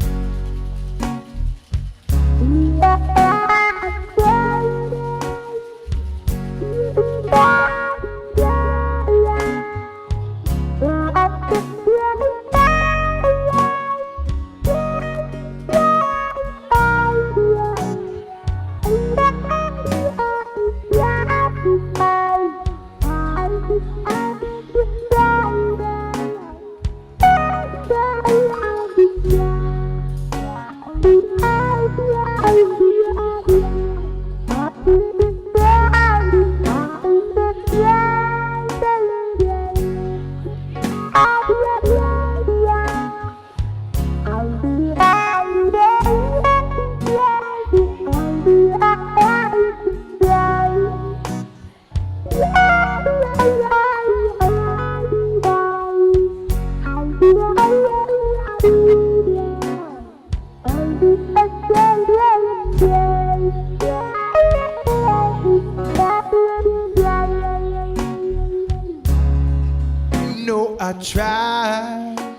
I tried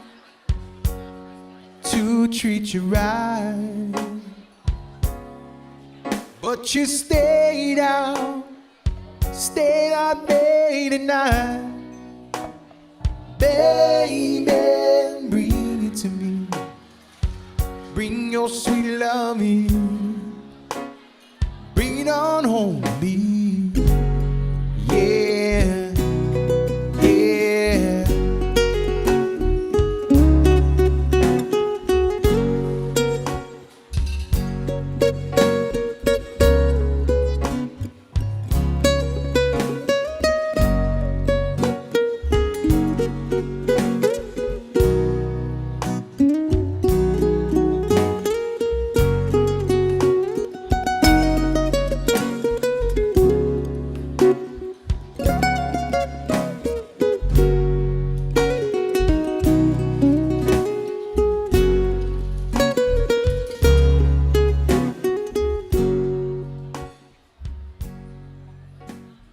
to treat you right, but you stayed out late at night. Baby, bring it to me. Bring your sweet love in. Bring it on home to me. Yeah, yeah.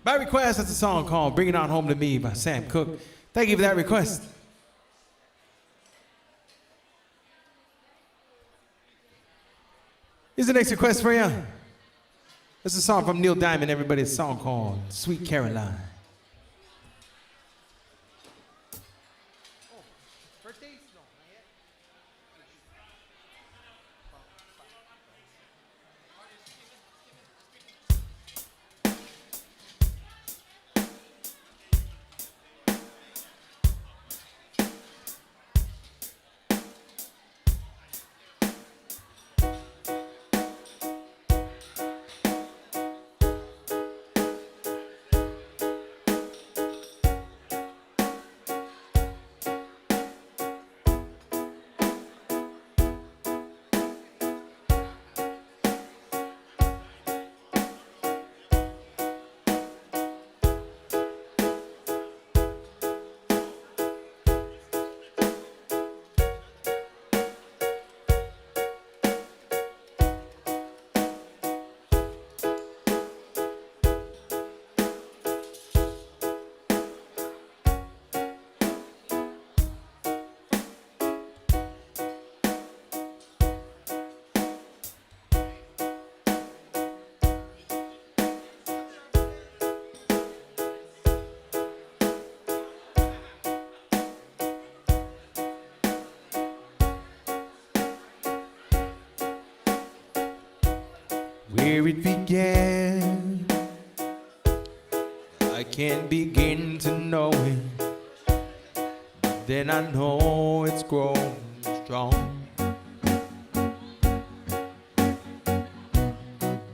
By request, that's a song called Bring It On Home to Me by Sam Cooke. Thank you for that request. Here's the next request for you. This is a song from Neil Diamond, everybody. It's a song called Sweet Caroline. Where it began, I can't begin to know it, but then I know it's grown strong.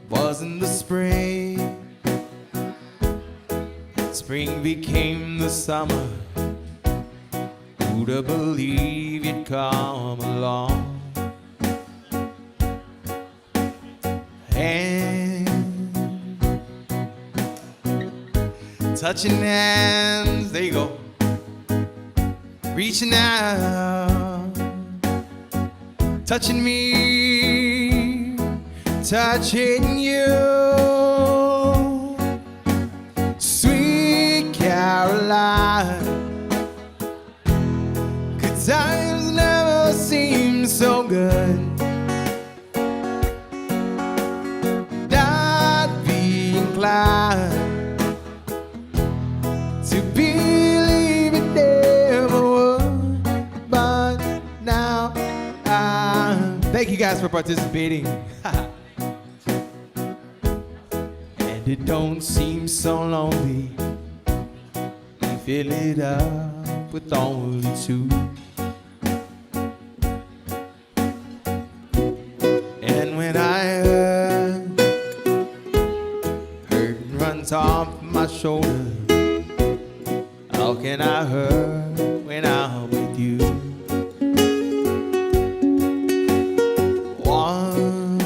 Wasn't the spring, spring became the summer. Who'd have believed you'd come along? And touching hands, there you go. Reaching out, touching me, touching you. Sweet Caroline, good times never seem so good. To believe it never would, but now thank you guys for participating. And it don't seem so lonely. You fill it up with only two. And when I off my shoulder, how can I hurt when I'm with you? One,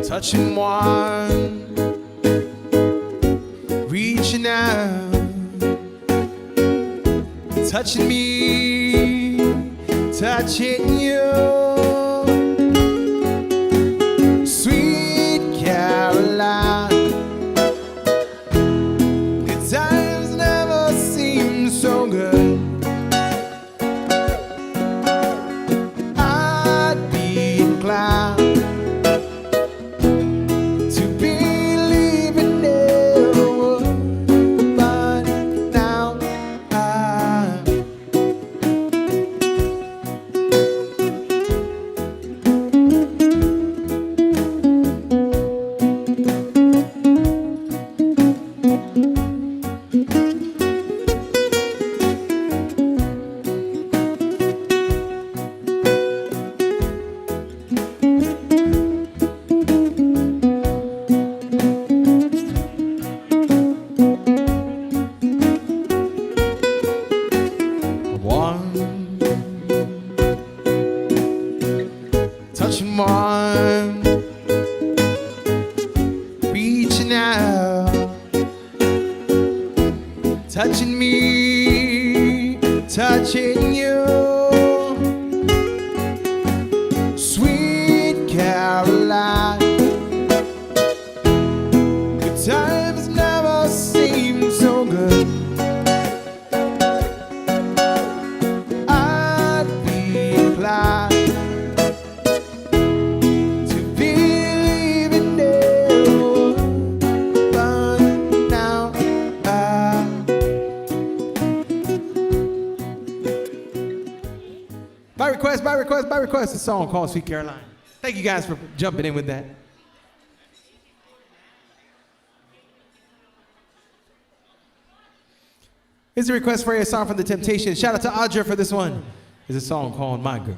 touching one, reaching out, touching me, touching you. Caroline, good times never touching me, touching you. Sweet Caroline, good times never seem so good. I'd be inclined to believe in you, but now by request, a song called Sweet Caroline. Thank you guys for jumping in with that. Here's a request for a song from The Temptations. Shout out to Audra for this one. It's a song called My Girl.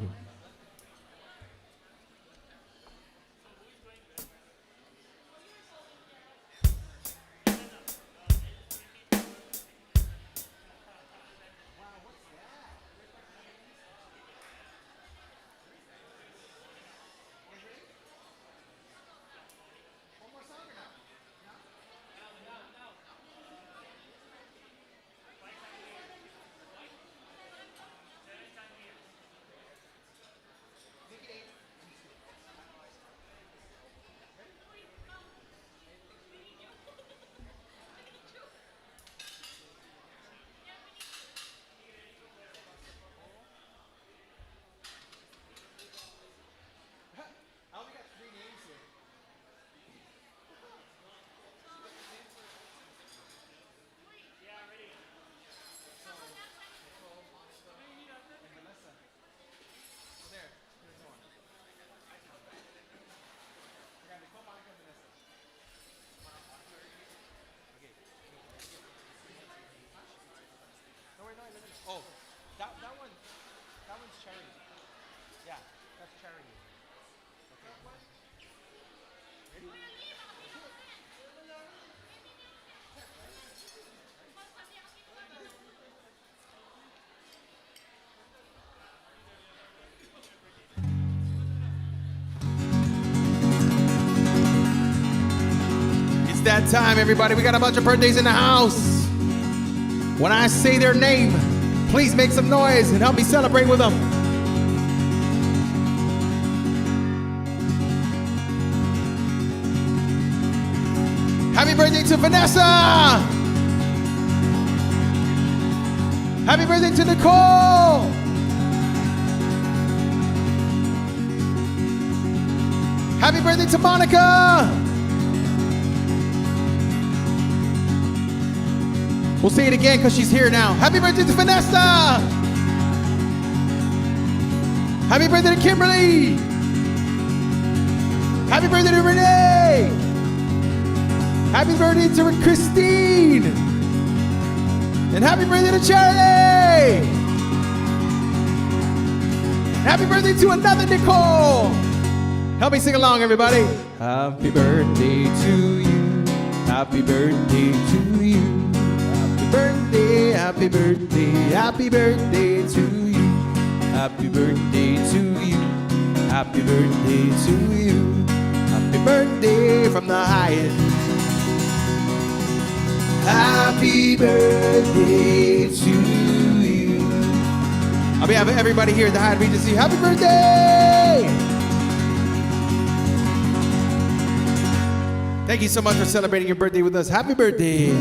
Oh, that one's cherry. Yeah, that's cherry. It's that time, everybody. We got a bunch of birthdays in the house. When I say their name, please make some noise and help me celebrate with them. Happy birthday to Vanessa! Happy birthday to Nicole! Happy birthday to Monica! We'll say it again because she's here now. Happy birthday to Vanessa! Happy birthday to Kimberly! Happy birthday to Renee! Happy birthday to Christine! And happy birthday to Charlie! Happy birthday to another Nicole! Help me sing along, everybody. Happy birthday to you. Happy birthday to you. Happy birthday, happy birthday to you. Happy birthday to you. Happy birthday to you. Happy birthday from the Hyatt. Happy birthday to you. On behalf of everybody here at the Hyatt Regency, happy birthday! Thank you so much for celebrating your birthday with us. Happy birthday!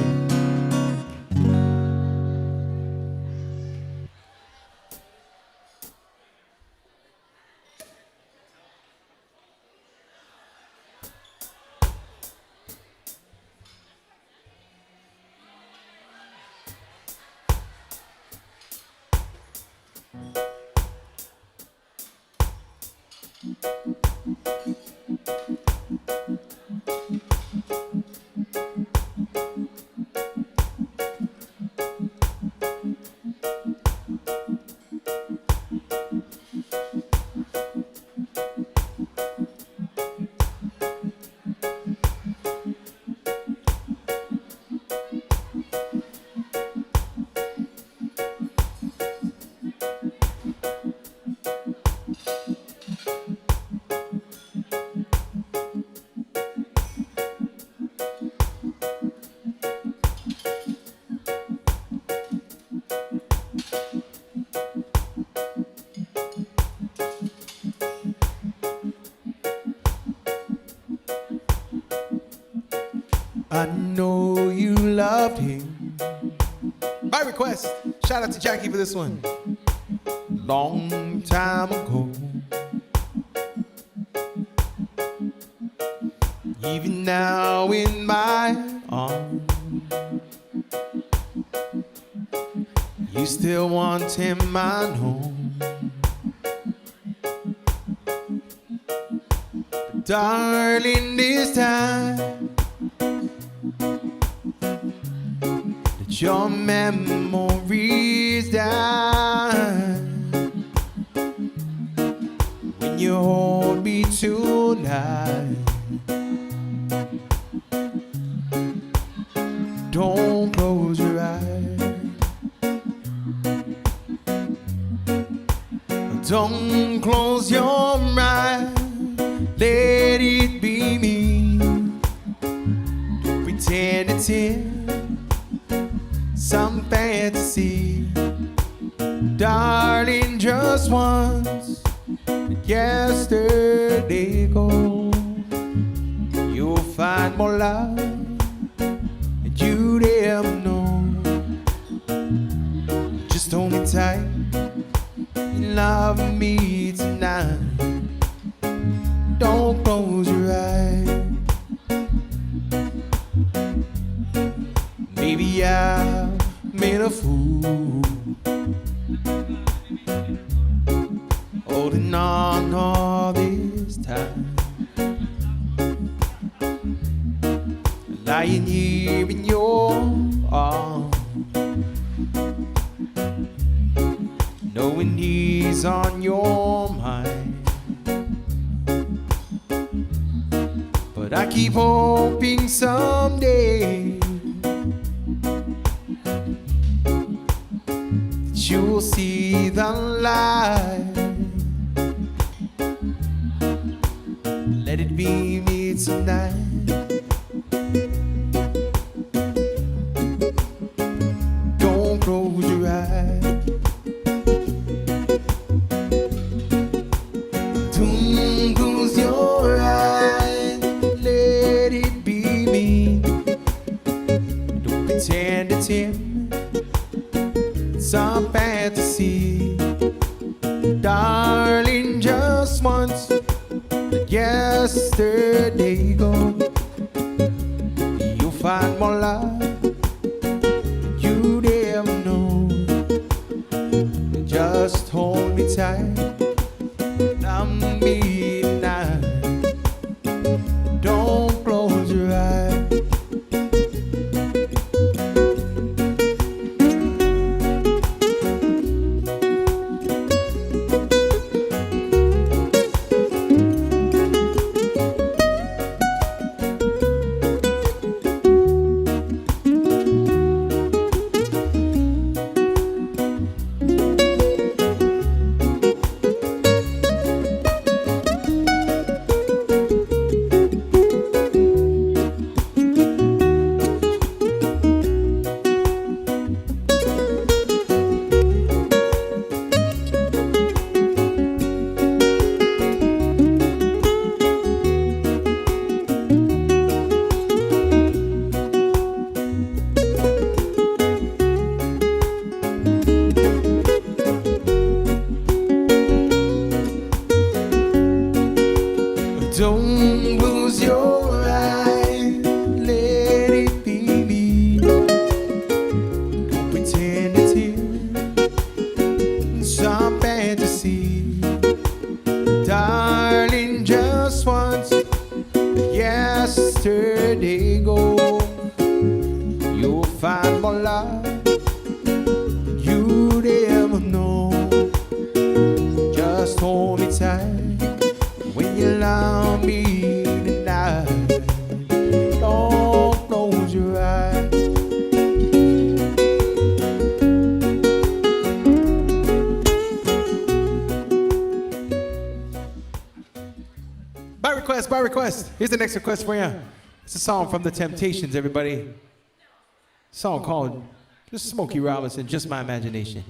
know you loved him. By request, shout out to Jackie for this one. Long time ago. Even now in my arms, you still want him, I know. But darling, this time that your memories die, when you hold me tonight, don't close your eyes. Don't close your eyes. Let it be me. Don't pretend it's him. Some fantasy. Darling, just once. Yesterday ago. You'll find more love. You never know. Just hold me tight. Love me tonight. Don't close your eyes. Maybe I've made a fool, holding on all this time, lying here in your arms, knowing he's on your mind. But I keep hoping someday that you'll see the light. Let it be me tonight. Don't close your eyes. Don't close your eyes. Let it be me. Don't pretend it's him. It's some fantasy. Darling, just once. Yesterday ago. You'll find more love. You never know. Just hold me tight. I'm midnight. Don't close your eyes. Don't lose your eyes, let it be me. Don't pretend it's him, some fantasy. Darling, just once, yesterday ago. You'll find more love, you never know. Just hold me tight. When you love me tonight, don't close your eyes. By request. Here's the next request for you. It's a song from The Temptations, everybody. A song called just Smokey Robinson, Just My Imagination.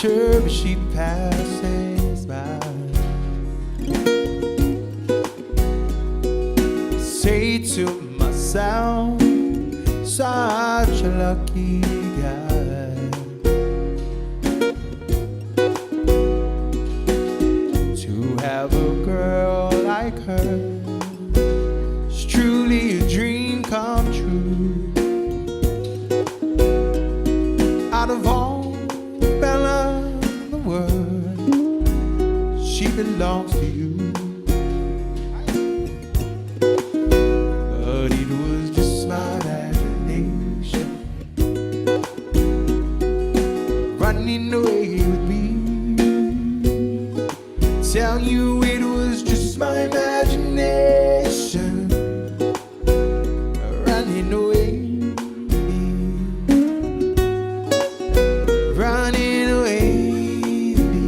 her as she passes by. Say to myself, such a lucky guy to have a girl like her. It's truly a dream come true. Out of all Bella in the world, she belongs to you. But it was just my imagination running away with me. Tell you it was just my imagination running away with me. Running away with me.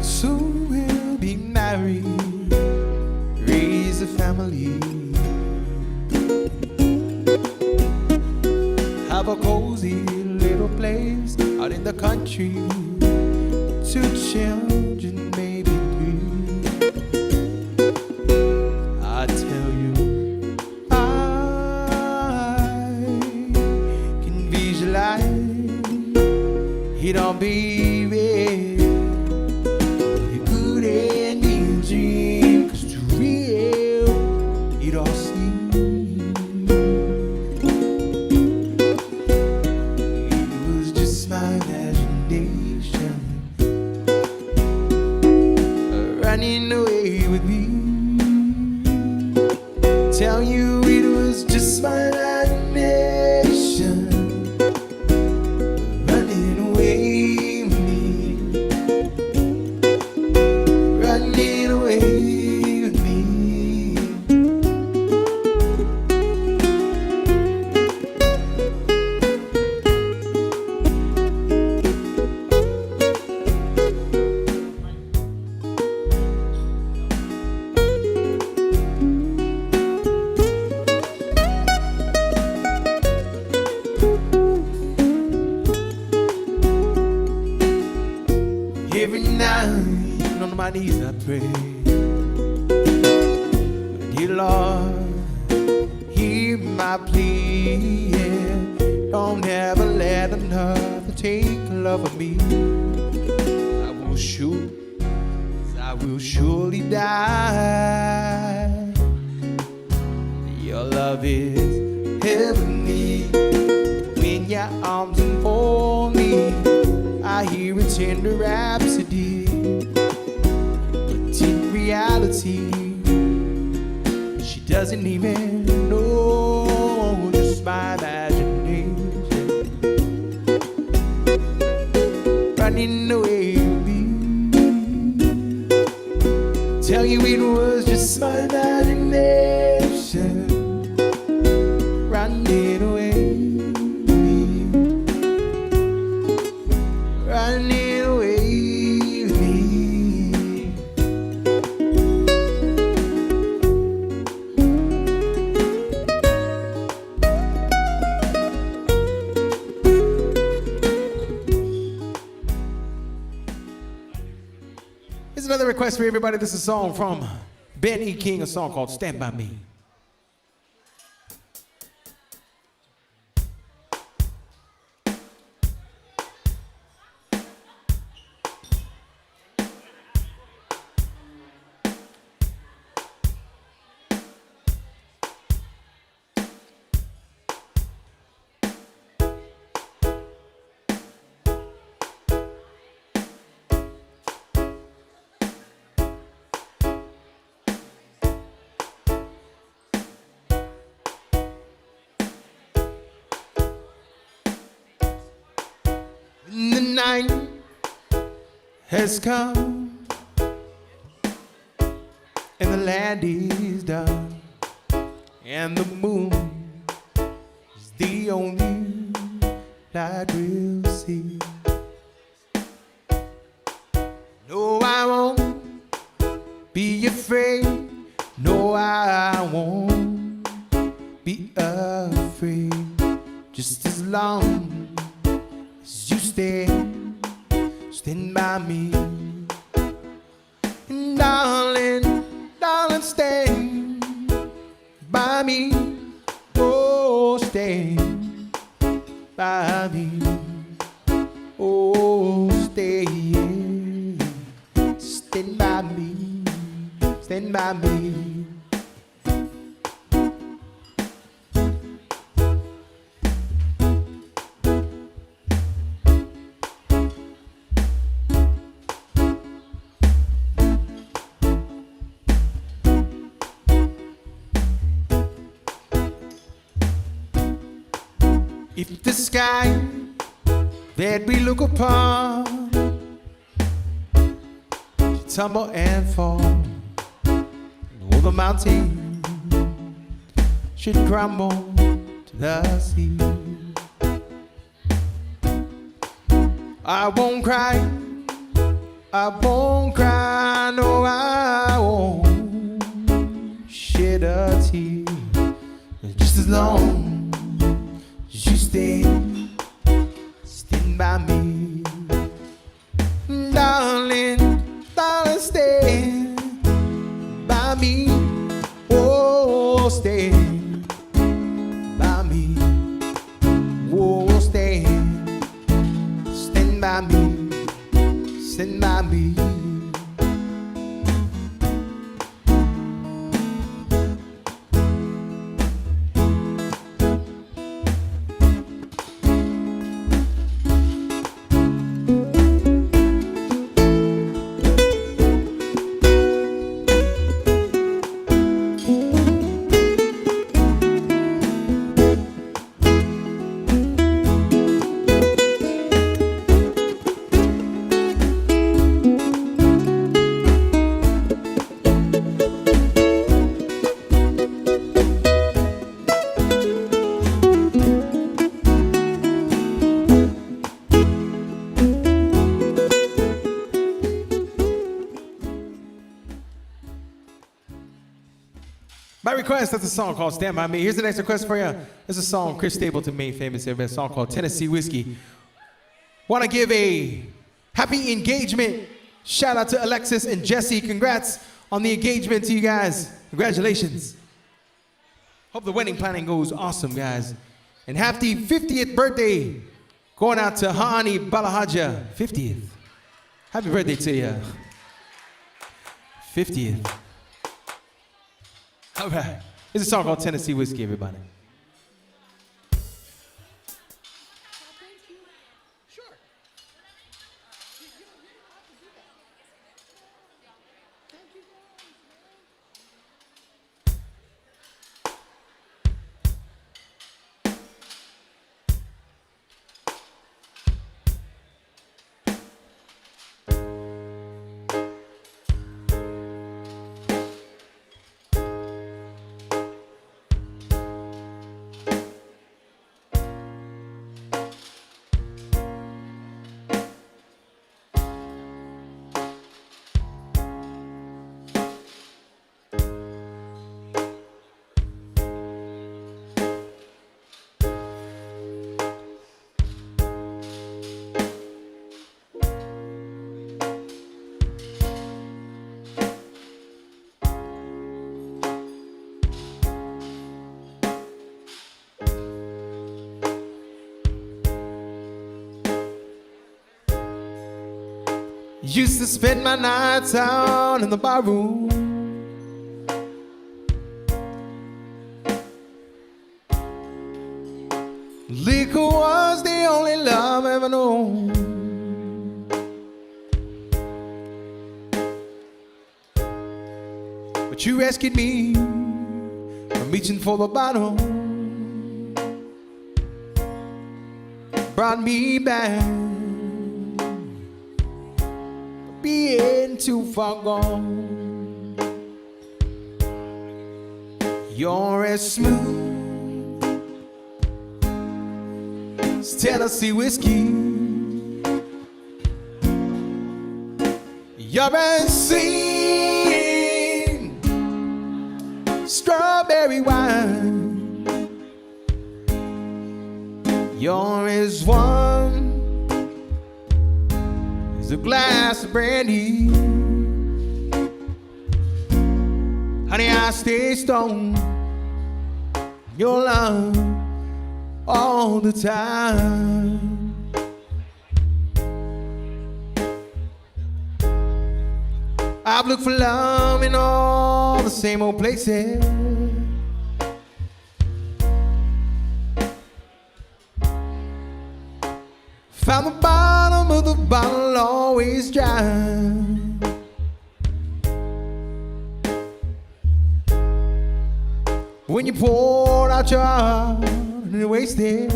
Soon we'll be married, raise a family, have a cozy little place out in the country. 2 children, maybe 3. I tell you, I can visualize it all, baby. It could end be a dream, 'cause to real it all seems. It was just my imagination running away with me. Tell you it was just my imagination running away with me. Running away with me. Every night on my knees I pray, dear Lord, hear my plea. Yeah. Don't ever let another take love of me. I will shoot, I will surely die. Your love is heavenly. When your arms enfold me, I hear a tender rhapsody. But in reality, she doesn't even know, just my imagination running away with me. Tell you it was just my imagination running away with me. Running away with me. Here's another request for everybody. This is a song from Ben E. King, a song called Stand By Me. The night has come and the land is done, and the moon is the only light we'll see. No, I won't be afraid. No, I won't be afraid. Just as long as you stand by me. And darling, stand by me. Oh, stand by me. Oh, stand by me. Stand by me. If the sky that we look upon should tumble and fall, or the mountain should crumble to the sea, I won't cry, no, I won't shed a tear. Just as long as you stand by me. Darling, stand by me. Oh, stand by me. Oh, stand by me. Stand by me. By request, that's a song called Stand By Me. Here's the next request for you. It's a song Chris Stapleton made famous here, a song called Tennessee Whiskey. Want to give a happy engagement shout out to Alexis and Jesse. Congrats on the engagement to you guys. Congratulations. Hope the wedding planning goes awesome, guys. And happy 50th birthday going out to Hani Balahaja. 50th. Happy birthday to you. 50th. All right. It's a song called Tennessee Whiskey, everybody. Used to spend my nights out in the barroom, liquor was the only love I ever known. But you rescued me from reaching for the bottle, brought me back, being too far gone. You're as smooth as Tennessee whiskey. You're as sweet strawberry wine. You're as warm as a glass of brandy. Honey, I stay stoned your love all the time. I've looked for love in all the same old places. Found the bottom of the bottle always dry. When you poured out your heart and it wasted,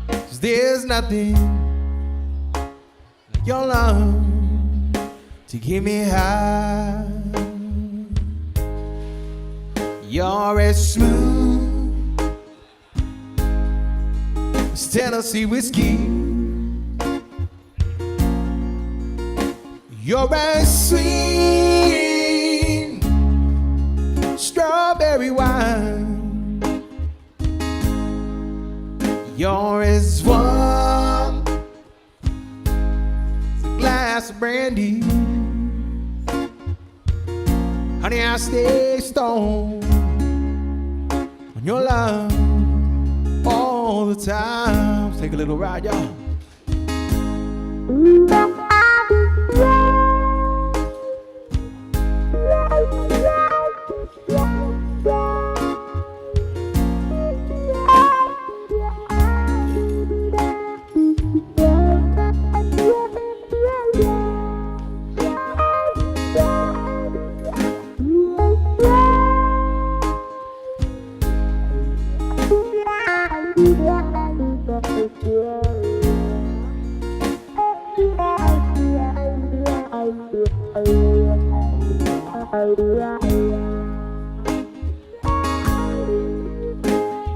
'cause there's nothing like your love to get me high. You're as smooth as Tennessee whiskey. You're as sweet strawberry wine. You're as warm as a glass of brandy. Honey, I stay stoned on your love all the time. Let's take a little ride, y'all.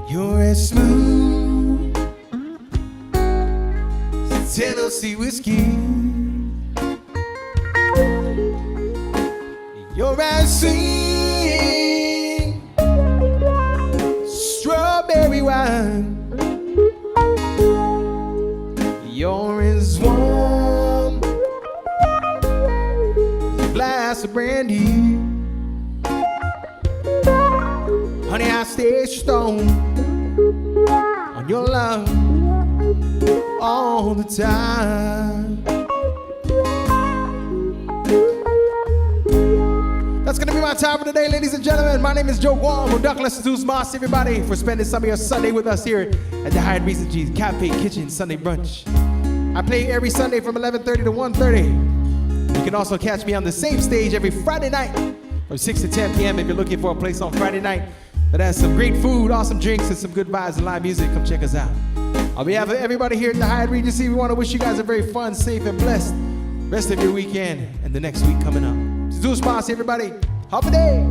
You're as smooth as Tennessee whiskey. You're as sweet strawberry wine. You're as warm as a glass of brandy. Honey, I stay stoned on your love all the time. That's gonna be my time for today, ladies and gentlemen. My name is Joe Guam from Douglas Zeus Moss. Everybody, for spending some of your Sunday with us here at the Hyatt Regency Cafe Kitchen Sunday Brunch. I play every Sunday from 11:30 to 1:30. You can also catch me on the same stage every Friday night from 6 to 10 p.m. if you're looking for a place on Friday night that has some great food, awesome drinks, and some good vibes and live music. Come check us out. On behalf of everybody here at the Hyatt Regency, we want to wish you guys a very fun, safe, and blessed rest of your weekend and the next week coming up. Zeus Moss, everybody. Hop a day.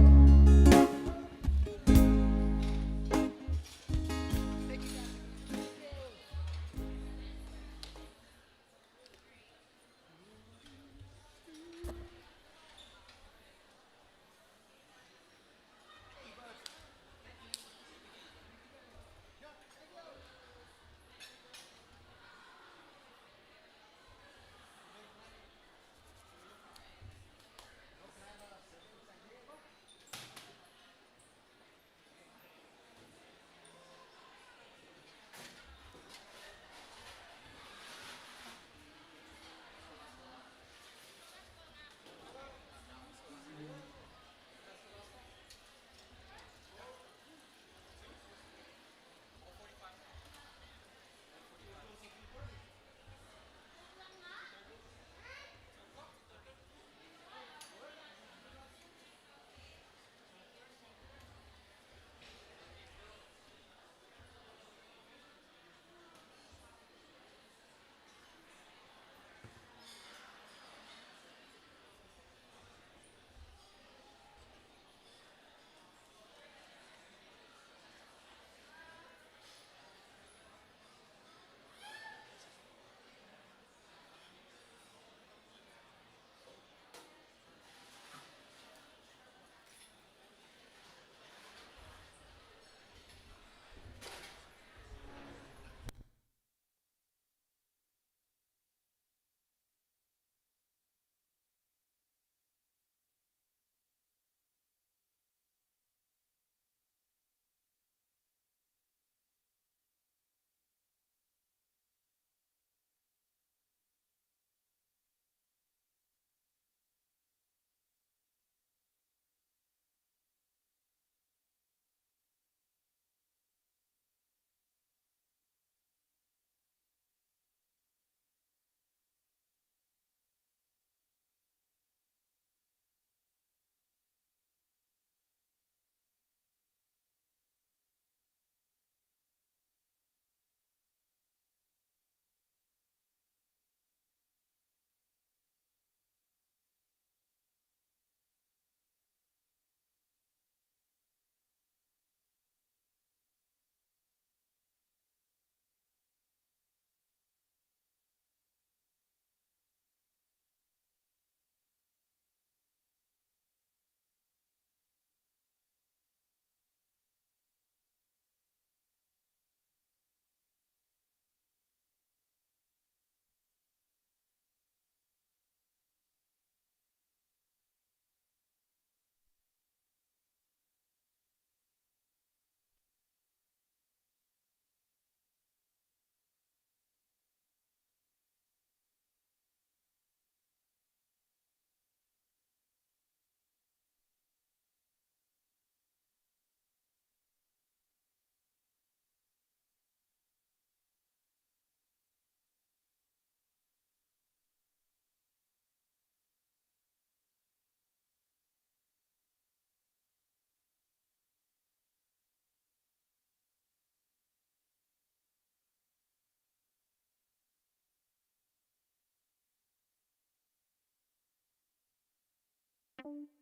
Bye.